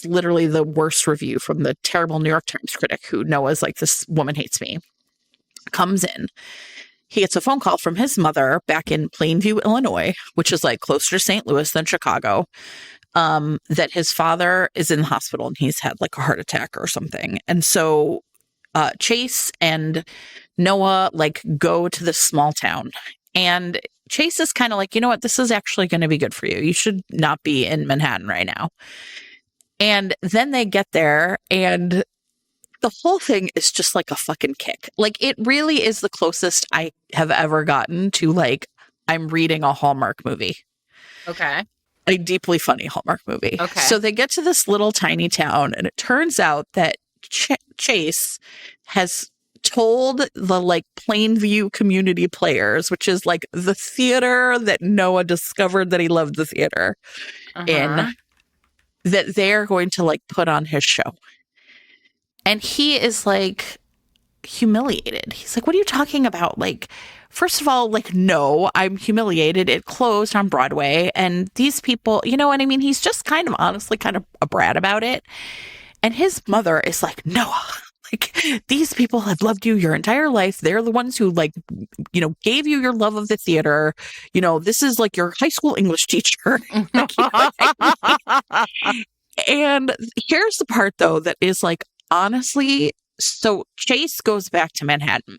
literally the worst review from the terrible New York Times critic who Noah's like, this woman hates me, comes in. He gets a phone call from his mother back in Plainview, Illinois, which is like closer to St. Louis than Chicago, that his father is in the hospital and he's had like a heart attack or something. And so Chase and Noah like go to this small town, and Chase is kind of like, you know what, this is actually going to be good for you. You should not be in Manhattan right now. And then they get there, and the whole thing is just like a fucking kick. Like, it really is the closest I have ever gotten to like, I'm reading a Hallmark movie. Okay. A deeply funny Hallmark movie. Okay. So they get to this little tiny town, and it turns out that Chase has told the like Plainview community players, which is like the theater that Noah discovered that he loved the theater in, that they're going to like put on his show. And he is like humiliated. He's like, what are you talking about? Like, first of all, like, no, I'm humiliated. It closed on Broadway. And these people, you know what I mean? He's just kind of honestly kind of a brat about it. And his mother is like, Noah, like, these people have loved you your entire life. They're the ones who like, gave you your love of the theater. This is like your high school English teacher. And here's the part though, that is like, honestly, so Chase goes back to Manhattan.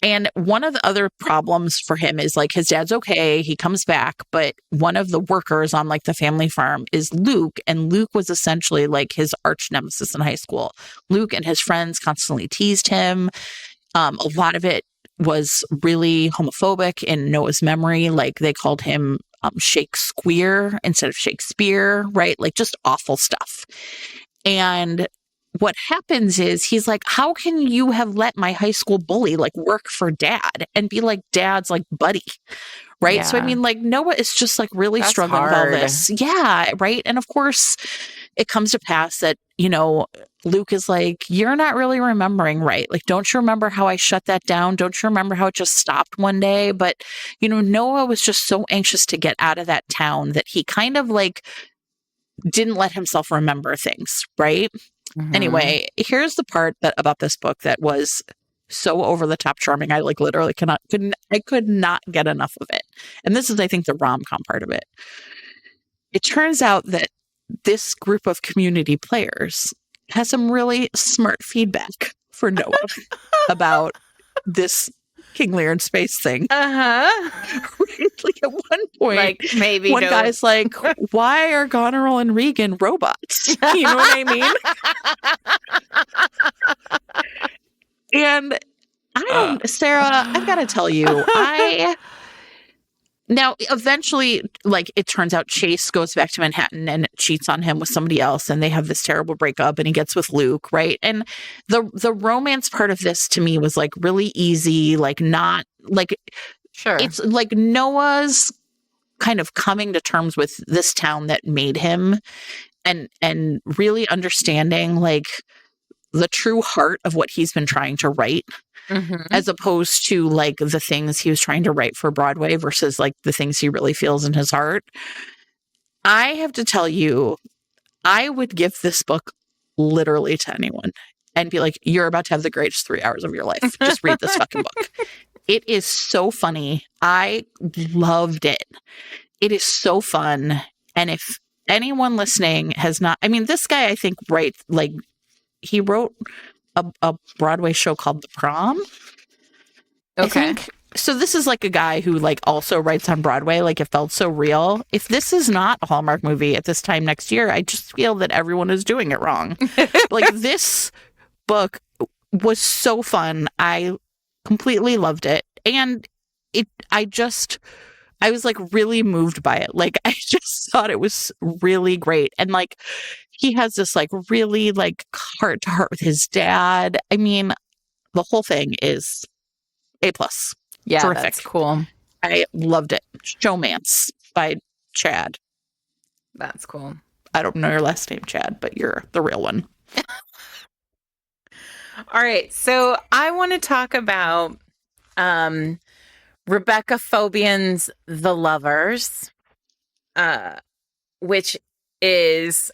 And one of the other problems for him is like his dad's okay. He comes back, but one of the workers on like the family farm is Luke. And Luke was essentially like his arch nemesis in high school. Luke and his friends constantly teased him. A lot of it was really homophobic in Noah's memory. Like they called him Shakespeare instead of Shakespeare, right? Like just awful stuff. And what happens is he's like, how can you have let my high school bully like work for dad and be like dad's like buddy? Right. Yeah. So, I mean, like Noah is just like really struggling with all this. Yeah. Right. And of course it comes to pass that, Luke is like, you're not really remembering right. Like, don't you remember how I shut that down? Don't you remember how it just stopped one day? But, Noah was just so anxious to get out of that town that he kind of like didn't let himself remember things. Right. Anyway, here's the part about this book that was so over the top charming. I like literally could not get enough of it. And this is, I think, the rom-com part of it. It turns out that this group of community players has some really smart feedback for Noah about this King Lear in Space thing. Like at one point, like maybe one guy's like, why are Goneril and Regan robots? You know what I mean? And I don't, Sarah, I've got to tell you, now eventually, like it turns out Chase goes back to Manhattan and cheats on him with somebody else, and they have this terrible breakup, and he gets with Luke, right? And the romance part of this to me was like really easy, like not like, sure, it's like Noah's kind of coming to terms with this town that made him, and really understanding like the true heart of what he's been trying to write. As opposed to like the things he was trying to write for Broadway versus like the things he really feels in his heart. I have to tell you, I would give this book literally to anyone and be like, you're about to have the greatest 3 hours of your life. Just read this fucking book. It is so funny. I loved it. It is so fun. And if anyone listening has not, I mean, this guy, I think, he wrote a Broadway show called The Prom. Okay. I think. So this is like a guy who like also writes on Broadway. Like it felt so real. If this is not a Hallmark movie at this time next year, I just feel that everyone is doing it wrong. Like this book was so fun. I completely loved it. And I was like really moved by it. Like I just thought it was really great. And like he has this like really like heart to heart with his dad. I mean, the whole thing is A plus. Yeah, Terrific. that's cool. I loved it. Showmance by Chad. That's cool. I don't know your last name, Chad, but you're the real one. All right. So I want to talk about Rebecca Fobian's The Lovers, which is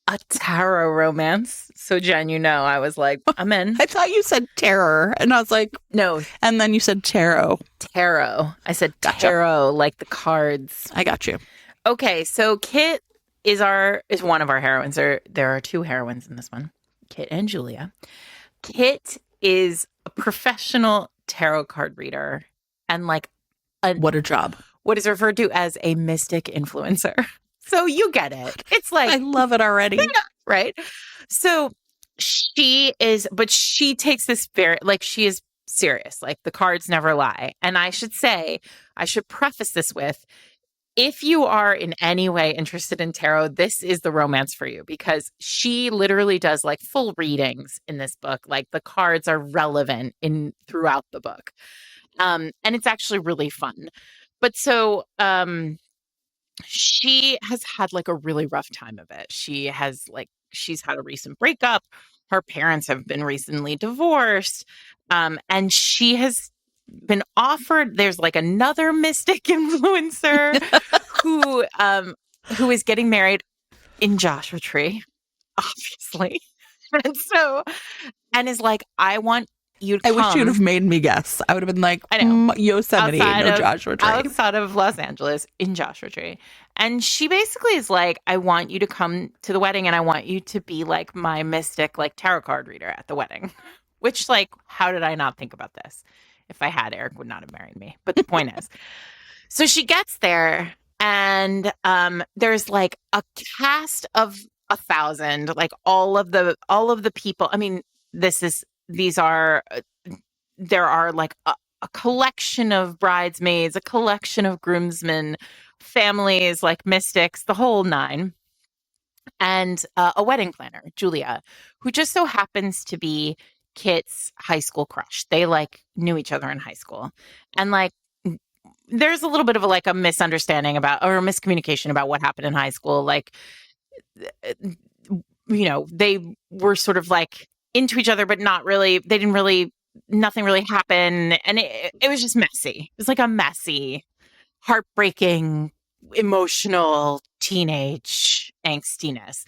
a tarot romance. So Jen, you know, I was like, I'm in. I thought you said terror, and I was like, No, and then you said tarot. tarot. I said Gotcha. tarot, like the cards. I got you. Okay, so Kit is one of our heroines. There are two heroines in this one, Kit and Julia. Kit is a professional tarot card reader and like What a job. what is referred to as a mystic influencer. So you get it. It's like I love it already. right? So she takes this very, like, she is serious. Like, the cards never lie. And I should preface this with, if you are in any way interested in tarot, this is the romance for you, because she literally does like full readings in this book. Like, the cards are relevant throughout the book. And it's actually really fun. But so, she has had like a really rough time of it. She's had a recent breakup. Her parents have been recently divorced. And she has been offered, there's like another mystic influencer who is getting married in Joshua Tree, obviously. And is like, I want you to come. I wish you'd have made me guess. I would have been like, I know. Yosemite, Joshua Tree. Outside of Los Angeles, in Joshua Tree. And she basically is like, I want you to come to the wedding, and I want you to be like my mystic, like tarot card reader at the wedding. Which, like, how did I not think about this? If I had, Eric would not have married me. But the point is, so she gets there, and there's like a cast of 1,000, like all of the people. I mean, there are like a collection of bridesmaids, a collection of groomsmen, families, like mystics, the whole nine. And a wedding planner, Julia, who just so happens to be Kit's high school crush. They like knew each other in high school. And like there's a little bit of a misunderstanding about, or a miscommunication about what happened in high school. Like, they were sort of like into each other, but not really. Nothing really happened. And it was just messy. It was like a messy, heartbreaking, emotional teenage angstiness.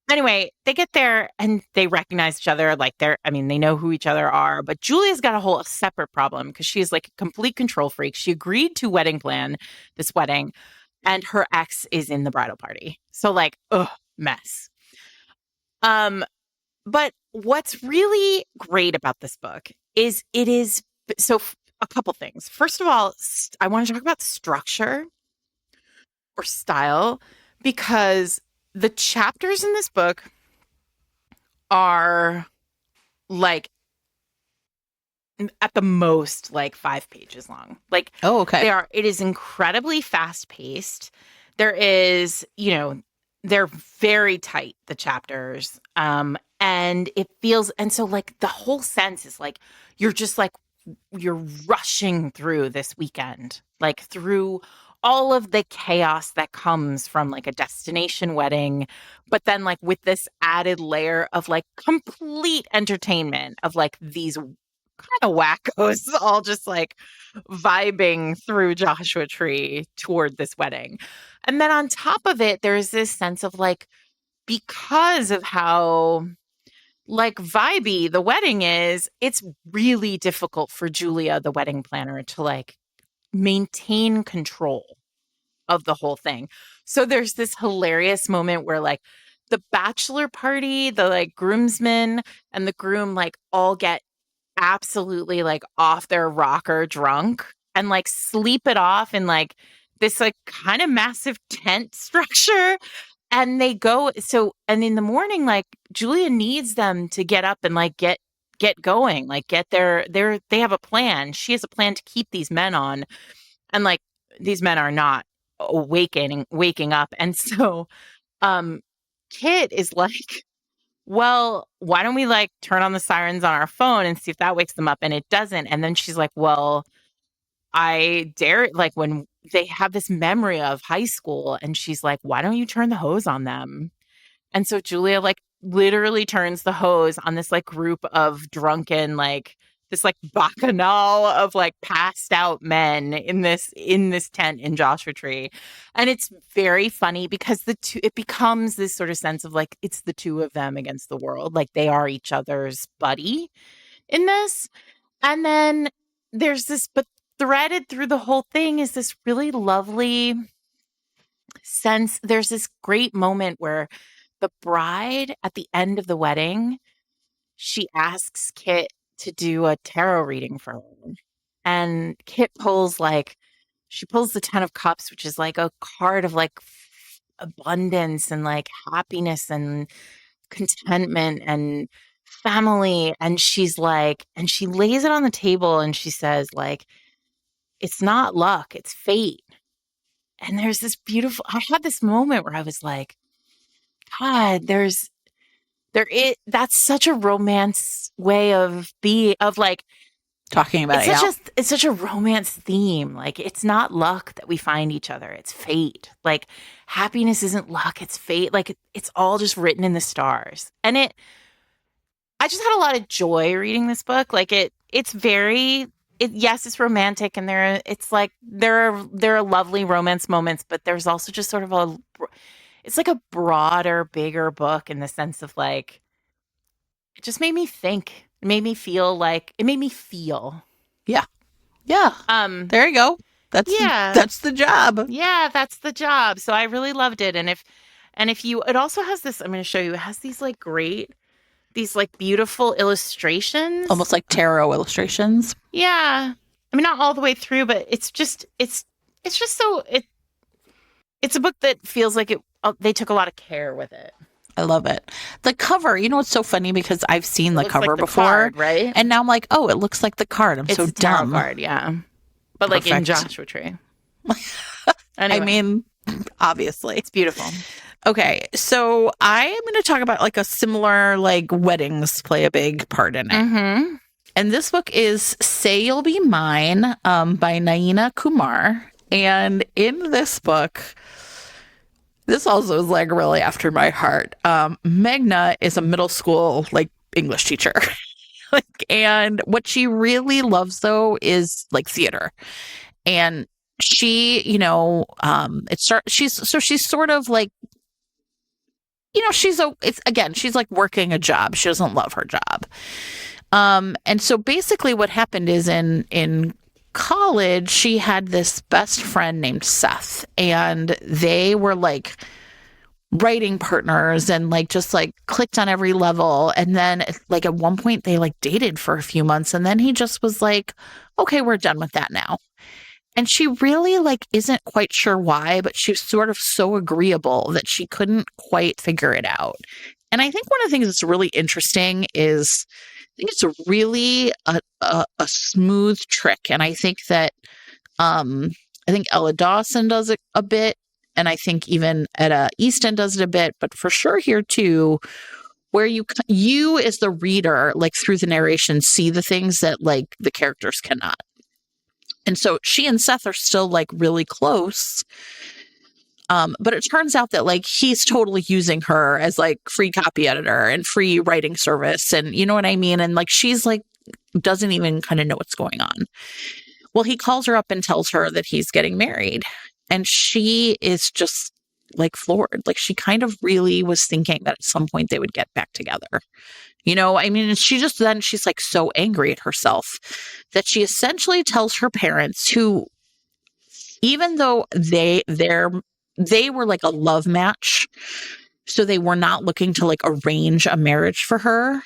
Anyway, they get there and they recognize each other. Like they know who each other are. But Julia's got a whole separate problem because she's like a complete control freak. She agreed to wedding plan this wedding, and her ex is in the bridal party. So like, mess. But what's really great about this book is a couple things. First of all, I want to talk about structure or style, because the chapters in this book are like at the most like 5 pages long. Like, oh, okay. It is incredibly fast paced. There is, they're very tight, the chapters. And it feels, and so like the whole sense is like, you're rushing through this weekend, like through all of the chaos that comes from like a destination wedding, but then like with this added layer of like complete entertainment of like these kind of wackos all just like vibing through Joshua Tree toward this wedding. And then on top of it, there's this sense of like, because of how like vibey the wedding is, it's really difficult for Julia, the wedding planner, to like maintain control of the whole thing. So there's this hilarious moment where like the bachelor party, the like groomsmen and the groom like all get absolutely like off their rocker drunk. and like sleep it off in like this like kind of massive tent structure. And they go, so, and in the morning, like Julia needs them to get up and like get going, like get they have a plan. She has a plan to keep these men on. And like these men are not waking up. And so Kit is like, well, why don't we like turn on the sirens on our phone and see if that wakes them up? And it doesn't. And then she's like, well, I dare, like when they have this memory of high school, and she's like, why don't you turn the hose on them? And so Julia like literally turns the hose on this like group of drunken, like this like bacchanal of like passed out men in this tent in Joshua Tree. And it's very funny because it becomes this sort of sense of like it's the two of them against the world. Like they are each other's buddy in this. And then there's this, but threaded through the whole thing is this really lovely sense. There's this great moment where the bride at the end of the wedding, she asks Kit to do a tarot reading for her. And Kit she pulls the 10 of cups, which is like a card of like abundance and like happiness and contentment and family. And she's like, and she lays it on the table and she says like, it's not luck, it's fate. And there's this beautiful, I had this moment where I was like, God, that's such a romance way of like talking about it. It's such a romance theme. Like it's not luck that we find each other. It's fate. Like happiness isn't luck. It's fate. Like it's all just written in the stars. And I just had a lot of joy reading this book. Like it's yes, it's romantic and there are lovely romance moments, but there's also just sort of it's like a broader, bigger book in the sense of like, it just made me think. It made me feel. Yeah. Yeah. There you go. That's the job. Yeah, that's the job. So I really loved it. And it also has this, I'm going to show you, it has these like beautiful illustrations. Almost like tarot illustrations. Yeah. I mean, not all the way through, but it's a book that feels like they took a lot of care with it. I love it. The cover, you know what's so funny because I've seen the cover before, card, right? And now I'm like, oh, it looks like the card. I'm so dumb. Card, yeah. But perfect. Like in Joshua Tree. Anyway. I mean, obviously. It's beautiful. Okay, so I am going to talk about like a similar, like weddings play a big part in it. Mm-hmm. And this book is Say You'll Be Mine by Naina Kumar. And in this book, this also is like really after my heart. Meghna is a middle school like English teacher. And what she really loves though is like theater. And she, she's sort of like, she's like working a job. She doesn't love her job. And so basically what happened is in college, she had this best friend named Seth, and they were like writing partners and like just like clicked on every level. And then like at one point they like dated for a few months, and then he just was like, okay, we're done with that now. And she really like isn't quite sure why, but she's sort of so agreeable that she couldn't quite figure it out. And I think one of the things that's really interesting is I think it's a really a smooth trick. And I think that I think Ella Dawson does it a bit. And I think even Etta Easton does it a bit, but for sure here too, where you as the reader, like through the narration, see the things that like the characters cannot. And so she and Seth are still like really close. But it turns out that like he's totally using her as like free copy editor and free writing service. And you know what I mean? And like she's like doesn't even kind of know what's going on. Well, he calls her up and tells her that he's getting married. And she is just like floored. Like she kind of really was thinking that at some point they would get back together. I mean, she's like so angry at herself that she essentially tells her parents, who, even though they were like a love match, so they were not looking to like arrange a marriage for her,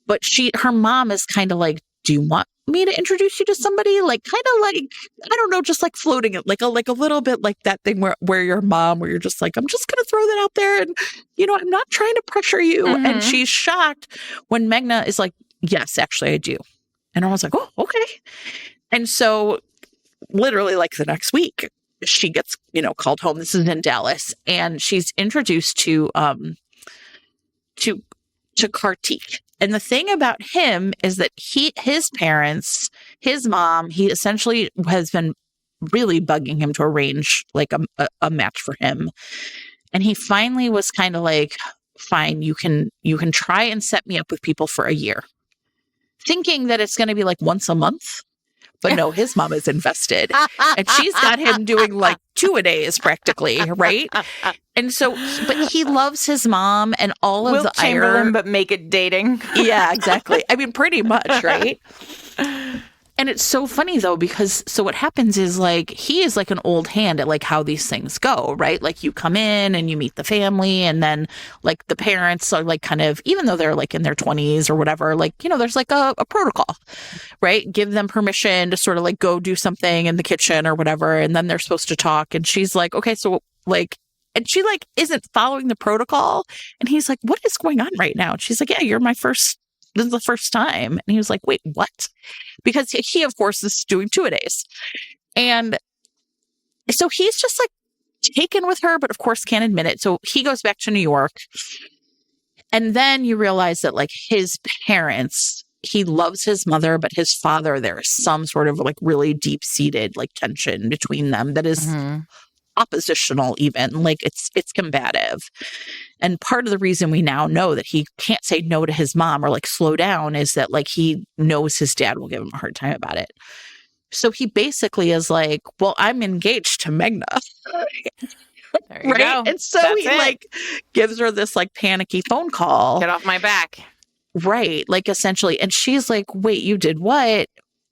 but her mom is kind of like do you want me to introduce you to somebody? Like, kind of like, I don't know, just like floating it, like a little bit like that thing where your mom, where you're just like, I'm just going to throw that out there. And, I'm not trying to pressure you. Mm-hmm. And she's shocked when Megna is like, yes, actually, I do. And I was like, oh, okay. And so literally like the next week, she gets, called home. This is in Dallas. And she's introduced to Kartik. And the thing about him is that his parents, his mom, he essentially has been really bugging him to arrange like a match for him. And he finally was kind of like, fine, you can try and set me up with people for a year, thinking that it's going to be like once a month. But no, his mom is invested, and she's got him doing like 2-a-days practically, right? And so, but he loves his mom and all of Wilt the Chamberlain, but make it dating. Yeah, exactly. I mean, pretty much, right? And it's so funny though, because so what happens is like, he is like an old hand at like how these things go, right? Like you come in and you meet the family, and then like the parents are like kind of, even though they're like in their 20s or whatever, like, there's like a protocol, right? Give them permission to sort of like go do something in the kitchen or whatever. And then they're supposed to talk. And she's like, okay, so like, and she like isn't following the protocol. And he's like, what is going on right now? And she's like, yeah, this is the first time. And he was like, wait, what? Because he, of course, is doing 2-a-days. And so he's just like taken with her, but of course can't admit it. So he goes back to New York. And then you realize that like his parents, he loves his mother, but his father, there is some sort of like really deep-seated like tension between them that is oppositional even. Like it's combative. And part of the reason we now know that he can't say no to his mom or like slow down is that like he knows his dad will give him a hard time about it. So he basically is like, well, I'm engaged to Megna. There you go. And so That's he it. like gives her this like panicky phone call. Get off my back. Right. Like essentially. And she's like, wait, you did what?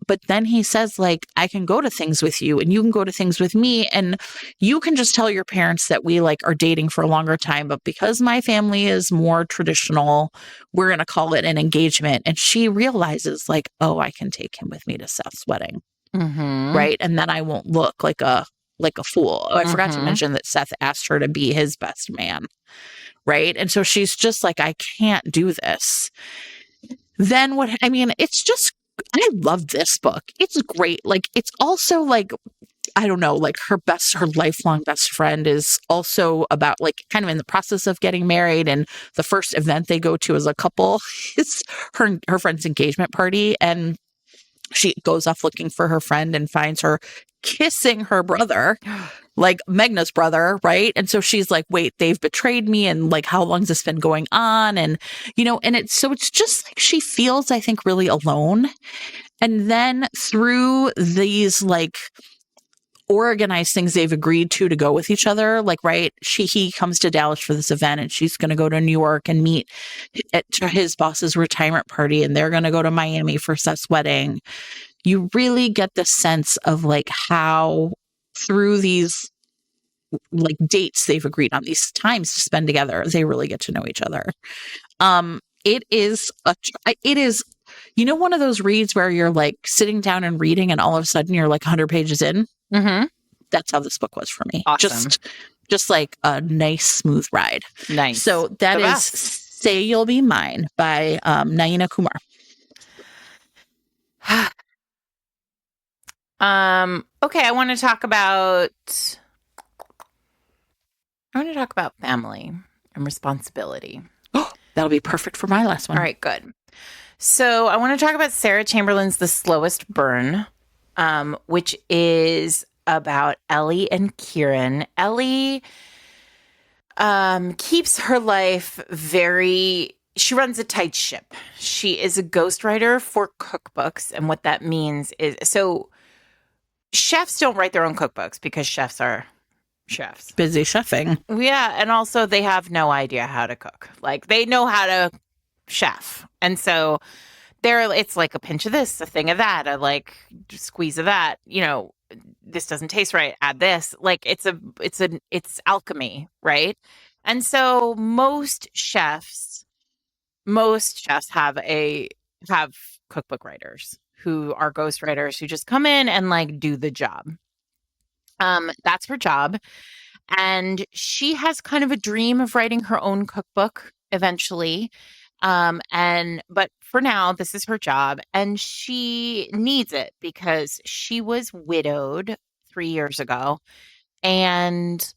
But then he says, like, I can go to things with you and you can go to things with me. And you can just tell your parents that we like are dating for a longer time. But because my family is more traditional, we're going to call it an engagement. And she realizes like, oh, I can take him with me to Seth's wedding. Right. And then I won't look like a fool. Oh, I forgot to mention that Seth asked her to be his best man. Right. And so she's just like, I can't do this. Then it's just, I love this book. It's great. Like, it's also like, I don't know, like her lifelong best friend is also about like kind of in the process of getting married. And the first event they go to as a couple is her friend's engagement party. And she goes off looking for her friend and finds her kissing her brother, like Megna's brother, right? And so she's like, wait, they've betrayed me. And like, how long has this been going on? And, and it's just like she feels, I think, really alone. And then through these like organized things they've agreed to go with each other, like, right, he comes to Dallas for this event and she's going to go to New York and meet at his boss's retirement party, and they're going to go to Miami for Seth's wedding. You really get the sense of like how through these like dates they've agreed on, these times to spend together, they really get to know each other. It is one of those reads where you're like sitting down and reading and all of a sudden you're like 100 pages in. That's how this book was for me. Awesome. Just like a nice, smooth ride. Nice. So that is Say You'll Be Mine by Naina Kumar. Okay, I want to talk about family and responsibility. That'll be perfect for my last one. All right, good. So I want to talk about Sarah Chamberlain's The Slowest Burn, which is about Ellie and Kieran. Ellie keeps her life she runs a tight ship. She is a ghostwriter for cookbooks. And what that means is, so chefs don't write their own cookbooks because chefs are chefs. Busy chefing. Yeah. And also they have no idea how to cook. Like they know how to chef. And so it's like a pinch of this, a thing of that, a like squeeze of that, this doesn't taste right. Add this. Like it's alchemy, right? And so most chefs have cookbook writers who are ghostwriters who just come in and like do the job. That's her job. And she has kind of a dream of writing her own cookbook eventually. But for now, this is her job, and she needs it because she was widowed 3 years ago, and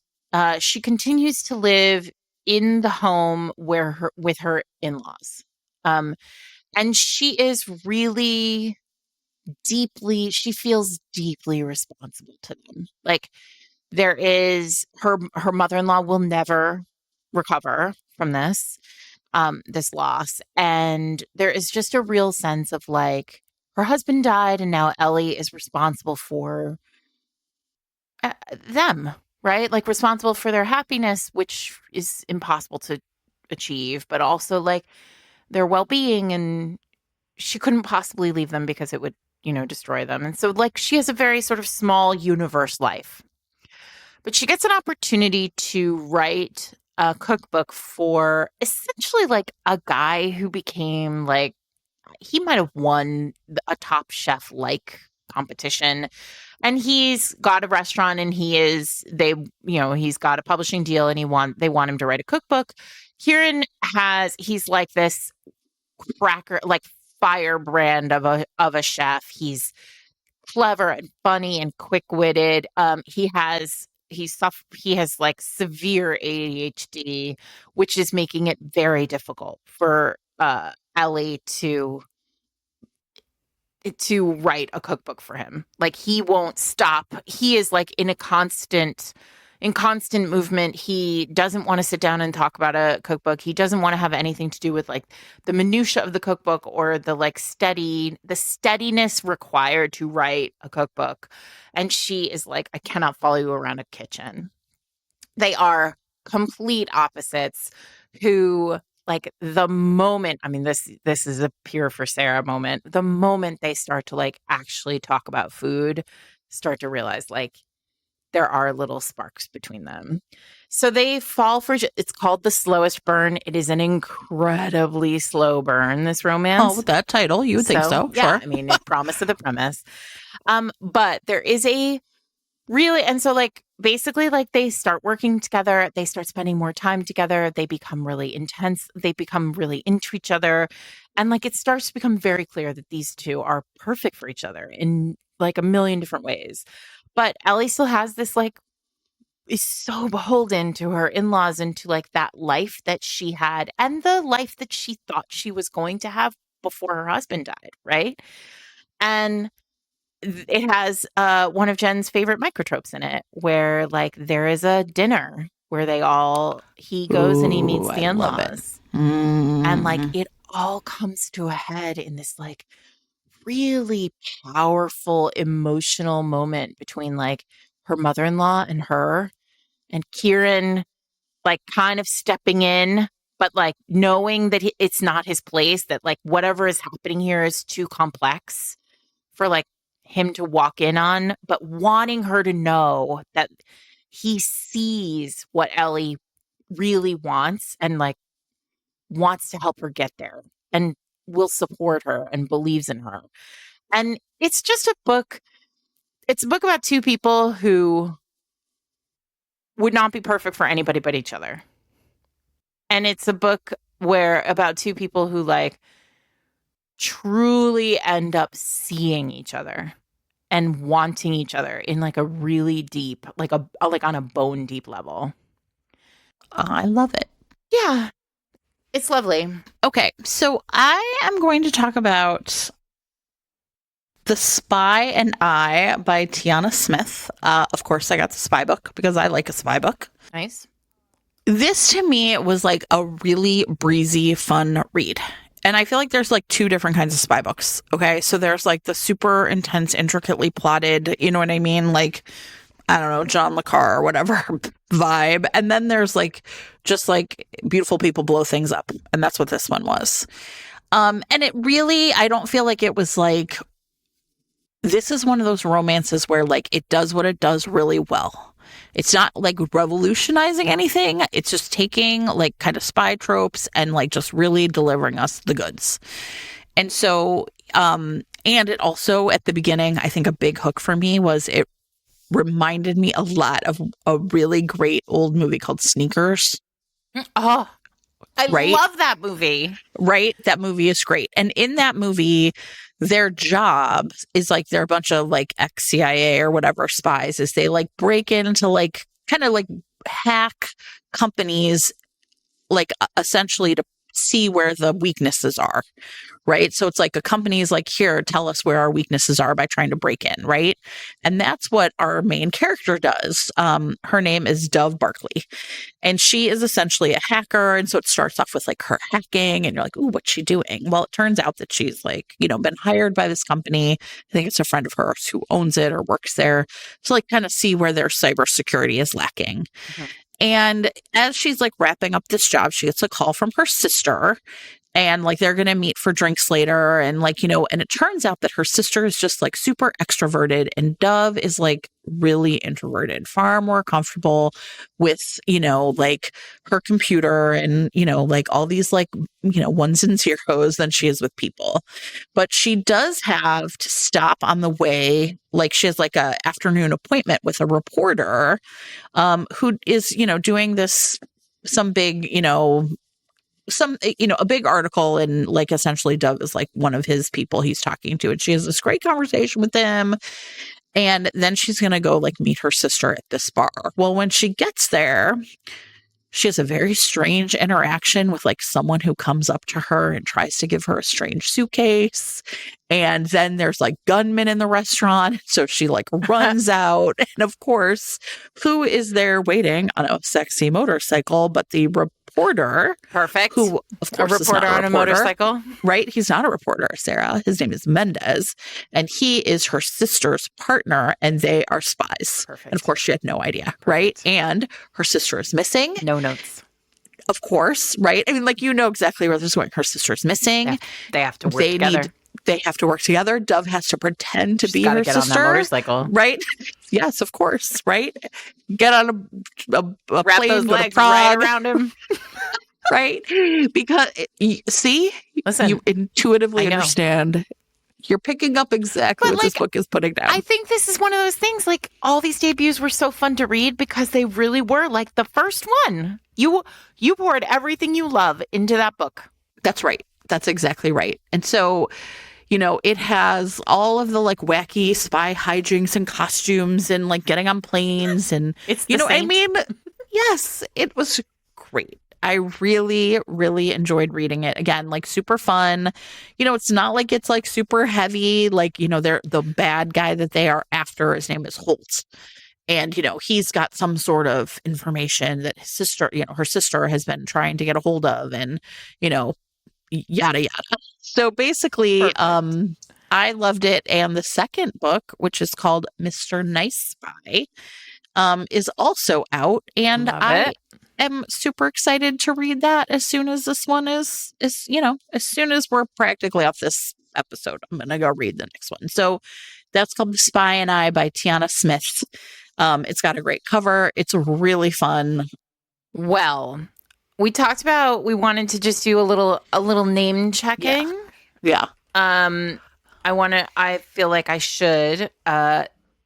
she continues to live in the home with her in-laws. And she is really she feels deeply responsible to them. Like, there is her mother-in-law will never recover from this loss, and there is just a real sense of like her husband died and now Ellie is responsible for them, right? Like responsible for their happiness, which is impossible to achieve, but also like their well-being, and she couldn't possibly leave them because it would, destroy them. And so like she has a very sort of small universe life. But she gets an opportunity to write a cookbook for essentially like a guy who became like, he might have won a Top Chef like competition. And he's got a restaurant, and he's got a publishing deal, and they want him to write a cookbook. He's like this cracker, like firebrand of a chef. He's clever and funny and quick-witted. He has like severe ADHD, which is making it very difficult for Ellie to write a cookbook for him. Like, he won't stop. He is like in constant movement. He doesn't want to sit down and talk about a cookbook. He doesn't want to have anything to do with like the minutia of the cookbook or the steadiness required to write a cookbook. And she is like, I cannot follow you around a kitchen. They are complete opposites who, like, the moment, I mean, this is a pure for Sarah moment. The moment they start to like actually talk about food, start to realize like there are little sparks between them. So they fall for it's called The Slowest Burn. It is an incredibly slow burn, this romance. Oh, with that title, you would think so. Yeah, sure. I mean, promise of the premise. But there is and so like basically like they start working together, they start spending more time together, they become really intense, they become really into each other. And like it starts to become very clear that these two are perfect for each other in like a million different ways. But Ellie still has this like, is so beholden to her in-laws and to like that life that she had and the life that she thought she was going to have before her husband died, right? And it has one of Jen's favorite microtropes in it, where like there is a dinner where he goes and he meets the in-laws. And like it all comes to a head in this like really powerful emotional moment between like her mother-in-law and her, and Kieran like kind of stepping in, but like knowing that it's not his place, that like whatever is happening here is too complex for like him to walk in on, but wanting her to know that he sees what Ellie really wants and like wants to help her get there and will support her and believes in her. And it's just a book. It's a book about two people who would not be perfect for anybody but each other. And it's a book about two people who like truly end up seeing each other and wanting each other in like a really deep, like on a bone deep level. I love it. Yeah, it's lovely. Okay, so I am going to talk about The Spy and I by Tiana Smith. Of course, I got the spy book because I like a spy book. Nice. This to me was like a really breezy, fun read. And I feel like there's like two different kinds of spy books. Okay. So there's like the super intense, intricately plotted, you know what I mean? Like, I don't know, John Le Carre or whatever vibe. And then there's like just like beautiful people blow things up. And that's what this one was. And it really, I don't feel like it was like, this is one of those romances where like it does what it does really well. It's not like revolutionizing anything. It's just taking like kind of spy tropes and like just really delivering us the goods. And so And it also, at the beginning, I think a big hook for me was it reminded me a lot of a really great old movie called Sneakers, Oh, I right? love that movie. Right? That movie is great. And in that movie, their job is like they're a bunch of like ex-CIA or whatever spies, is they like break into like kind of like hack companies, like essentially to see where the weaknesses are, right? So it's like a company's like, here, tell us where our weaknesses are by trying to break in, right? And that's what our main character does. Her name is Dove Barkley, and she is essentially a hacker. And so it starts off with like her hacking, and you're like, ooh, what's she doing? Well, it turns out that she's like, been hired by this company. I think it's a friend of hers who owns it or works there to like kind of see where their cybersecurity is lacking. Mhm. And as she's like wrapping up this job, she gets a call from her sister, and like they're going to meet for drinks later. And like, and it turns out that her sister is just like super extroverted, and Dove is like really introverted, far more comfortable with, like her computer and, like all these like, ones and zeros than she is with people. But she does have to stop on the way. Like she has like a afternoon appointment with a reporter who is, doing this, some big, a big article, and like essentially Dove is like one of his people he's talking to, and she has this great conversation with him. And then she's going to go like meet her sister at this bar. Well, when she gets there, she has a very strange interaction with like someone who comes up to her and tries to give her a strange suitcase. And then there's like gunmen in the restaurant. So she like runs out. And of course, who is there waiting on a sexy motorcycle but the reporter? Perfect. Who, of course, a is not reporter on a motorcycle. Right? He's not a reporter, Sarah. His name is Mendez. And he is her sister's partner, and they are spies. Perfect. And of course, she had no idea, right? And her sister is missing. No notes. Of course, right? I mean, like, exactly where this is going. Her sister's missing. They have to work together. They have to work together. Dove has to pretend to She's be her get sister. On that motorcycle. Right? Yes, of course, right? Get on a wrap plane, those go legs to Prague. right around him. Right? Because, see? Listen, you intuitively understand. You're picking up exactly what this book is putting down. I think this is one of those things, like all these debuts were so fun to read because they really were like the first one. You poured everything you love into that book. That's right. That's exactly right. And so, it has all of the like wacky spy hijinks and costumes and like getting on planes and, it's I mean, yes, it was great. I really, really enjoyed reading it. Again, like super fun. It's not like it's like super heavy. Like, they're the bad guy that they are after. His name is Holt. And, he's got some sort of information that his sister, her sister has been trying to get a hold of, and, yada, yada. So basically, I loved it. And the second book, which is called Mr. Nice Spy, is also out. And I am super excited to read that as soon as this one is, as soon as we're practically off this episode, I'm going to go read the next one. So that's called The Spy and I by Tiana Smith. It's got a great cover. It's really fun. Well, we talked about, we wanted to just do a little name checking. Yeah. I feel like I should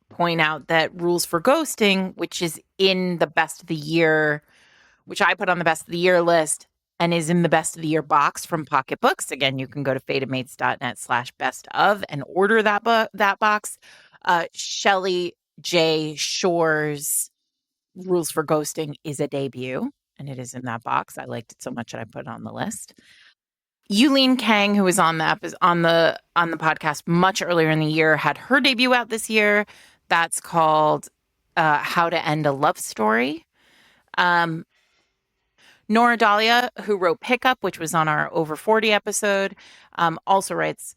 point out that Rules for Ghosting, which is in the best of the year, which I put on the best of the year list and is in the best of the year box from Pocket Books. Again, you can go to fatedmates.net/best of and order that box. Shelley J. Shore's Rules for Ghosting is a debut, and it is in that box. I liked it so much that I put it on the list. Yulene Kang, who was on the podcast much earlier in the year, had her debut out this year. That's called How to End a Love Story. Nora Dahlia, who wrote Pickup, which was on our Over 40 episode, also writes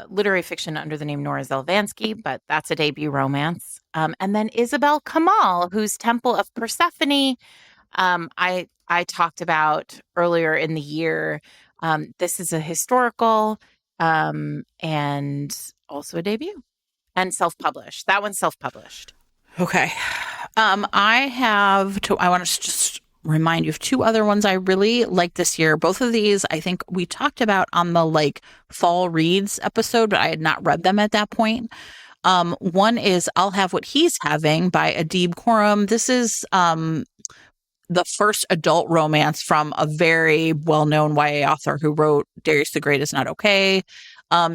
literary fiction under the name Nora Zelvansky, but that's a debut romance. And then Isabel Kamal, whose Temple of Persephone I talked about earlier in the year. This is a historical and also a debut and self-published. That one's self-published. Okay. I want to just remind you of two other ones I really liked this year. Both of these, I think we talked about on the like fall reads episode, but I had not read them at that point. One is I'll Have What He's Having by Adib Khorram. This is the first adult romance from a very well-known YA author who wrote Darius the Great Is Not Okay.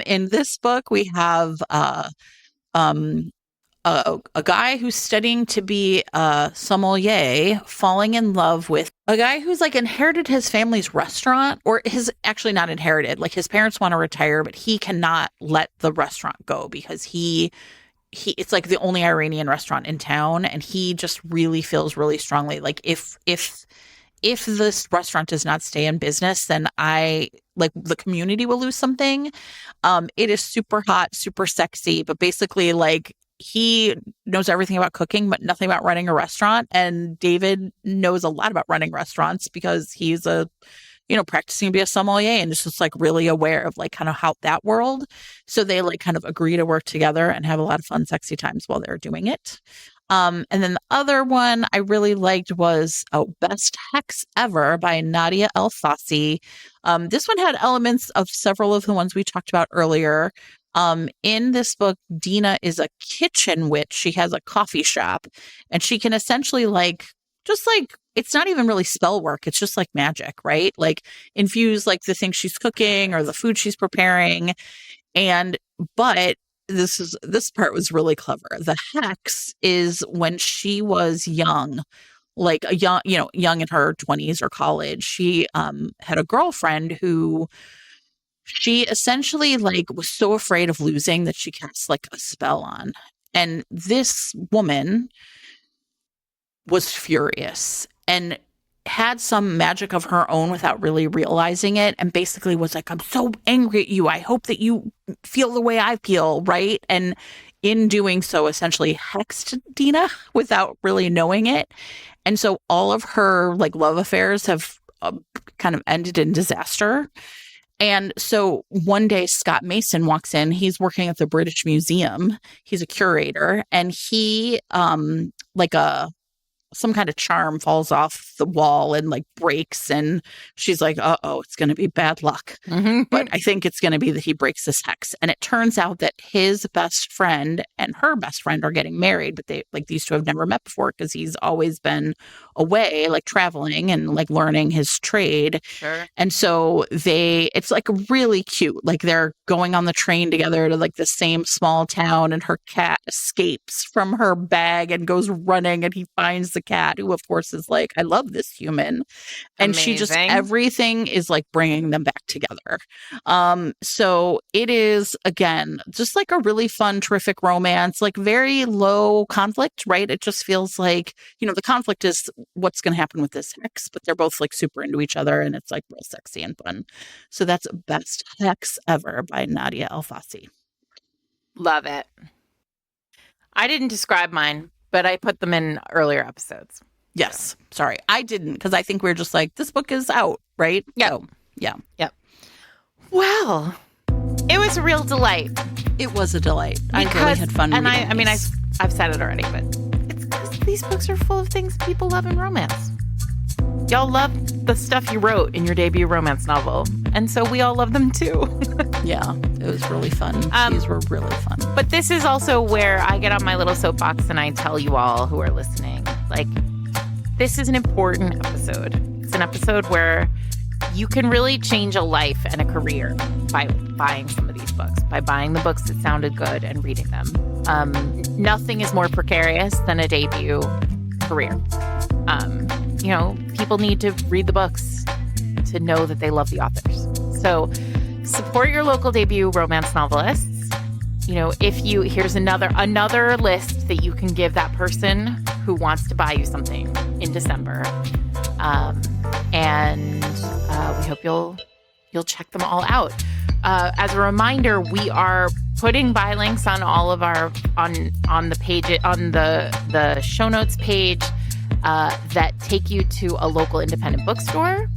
In this book, we have a guy who's studying to be a sommelier falling in love with a guy who's like inherited his family's restaurant, or his actually not inherited, like his parents want to retire, but he cannot let the restaurant go because he it's like the only Iranian restaurant in town, and he just really feels really strongly like if this restaurant does not stay in business, then the community will lose something. It is super hot, super sexy, but basically like he knows everything about cooking, but nothing about running a restaurant. And David knows a lot about running restaurants because he's practicing to be a sommelier and is just like really aware of like kind of how that world. So they like kind of agree to work together and have a lot of fun, sexy times while they're doing it. And then the other one I really liked was Best Hex Ever by Nadia El-Fassi. This one had elements of several of the ones we talked about earlier. In this book, Dina is a kitchen witch. She has a coffee shop, and she can essentially it's not even really spell work. It's just like magic, right? Like infuse like the things she's cooking or the food she's preparing. But this part was really clever. The hex is when she was young, like young in her 20s or college. She had a girlfriend who she essentially like was so afraid of losing that she cast like a spell on. And this woman was furious and had some magic of her own without really realizing it, and basically was like, I'm so angry at you. I hope that you feel the way I feel, right? And in doing so, essentially hexed Dina without really knowing it. And so all of her like love affairs have kind of ended in disaster. And so one day Scott Mason walks in. He's working at the British Museum. He's a curator, and he some kind of charm falls off the wall and like breaks, and she's like, uh-oh, it's going to be bad luck. Mm-hmm. But I think it's going to be that he breaks this hex. And it turns out that his best friend and her best friend are getting married, but they like these two have never met before because he's always been away, like traveling and like learning his trade. Sure. And so it's like really cute. Like they're going on the train together to like the same small town, and her cat escapes from her bag and goes running, and he finds the cat, who of course is like, I love this human. And Amazing. She just, everything is like bringing them back together. So it is, again, just like a really fun, terrific romance, like very low conflict, right? It just feels like, the conflict is what's going to happen with this hex, but they're both like super into each other, and it's like real sexy and fun. So that's Best Hex Ever by Nadia El-Fassi. Love it. I didn't describe mine, but I put them in earlier episodes. Yes. Sorry. I didn't, because I think we we're just like, this book is out, right? Yep. So, yeah. Yep. Well, it was a real delight. It was a delight. I really had fun reading I mean, I've said it already, but it's because these books are full of things people love in romance. Y'all love the stuff you wrote in your debut romance novel, and so we all love them too. Yeah, it was really fun. These were really fun. But this is also where I get on my little soapbox and I tell you all who are listening, like, this is an important episode. It's an episode where you can really change a life and a career by buying some of these books, by buying the books that sounded good and reading them. Nothing is more precarious than a debut career. People need to read the books to know that they love the authors. So support your local debut romance novelists. Here's another list that you can give that person who wants to buy you something in December. We hope you'll check them all out. As a reminder, we are putting buy links on all of our on the page, on the show notes page that take you to a local independent bookstore.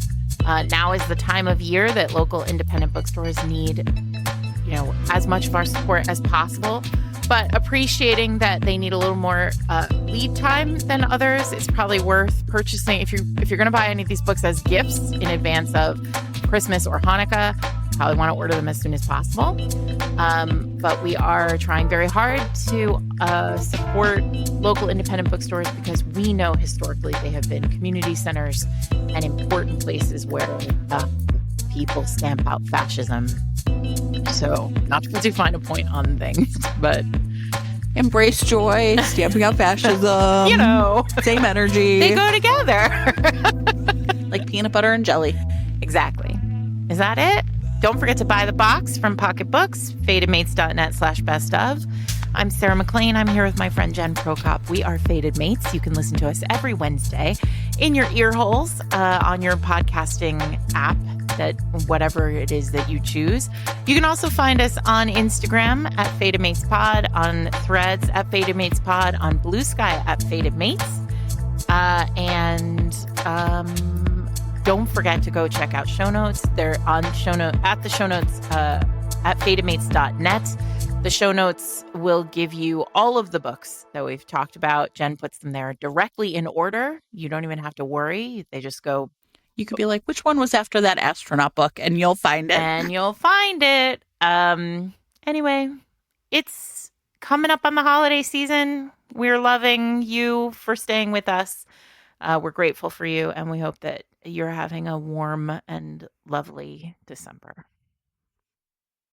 Now is the time of year that local independent bookstores need, as much of our support as possible. But appreciating that they need a little more lead time than others, it's probably worth purchasing. If you're going to buy any of these books as gifts in advance of Christmas or Hanukkah, probably want to order them as soon as possible. But we are trying very hard to support local independent bookstores because we know historically they have been community centers and important places where people stamp out fascism. So not to put too fine a point on things, but embrace joy, stamping out fascism. Same energy. They go together. Like peanut butter and jelly. Exactly. Is that it? Don't forget to buy the box from Pocket Books, fatedmates.net/best-of. I'm Sarah McLean. I'm here with my friend Jen Prokop. We are Fated Mates. You can listen to us every Wednesday in your ear holes on your podcasting app, that whatever it is that you choose. You can also find us on Instagram at Fated Mates Pod, on Threads at Fated Mates Pod, on Blue Sky at Fated Mates. Don't forget to go check out show notes. They're on the show notes at fatedmates.net. The show notes will give you all of the books that we've talked about. Jen puts them there directly in order. You don't even have to worry. They just go. You could be like, which one was after that astronaut book? And you'll find it. Anyway, it's coming up on the holiday season. We're loving you for staying with us. We're grateful for you, and we hope that you're having a warm and lovely December.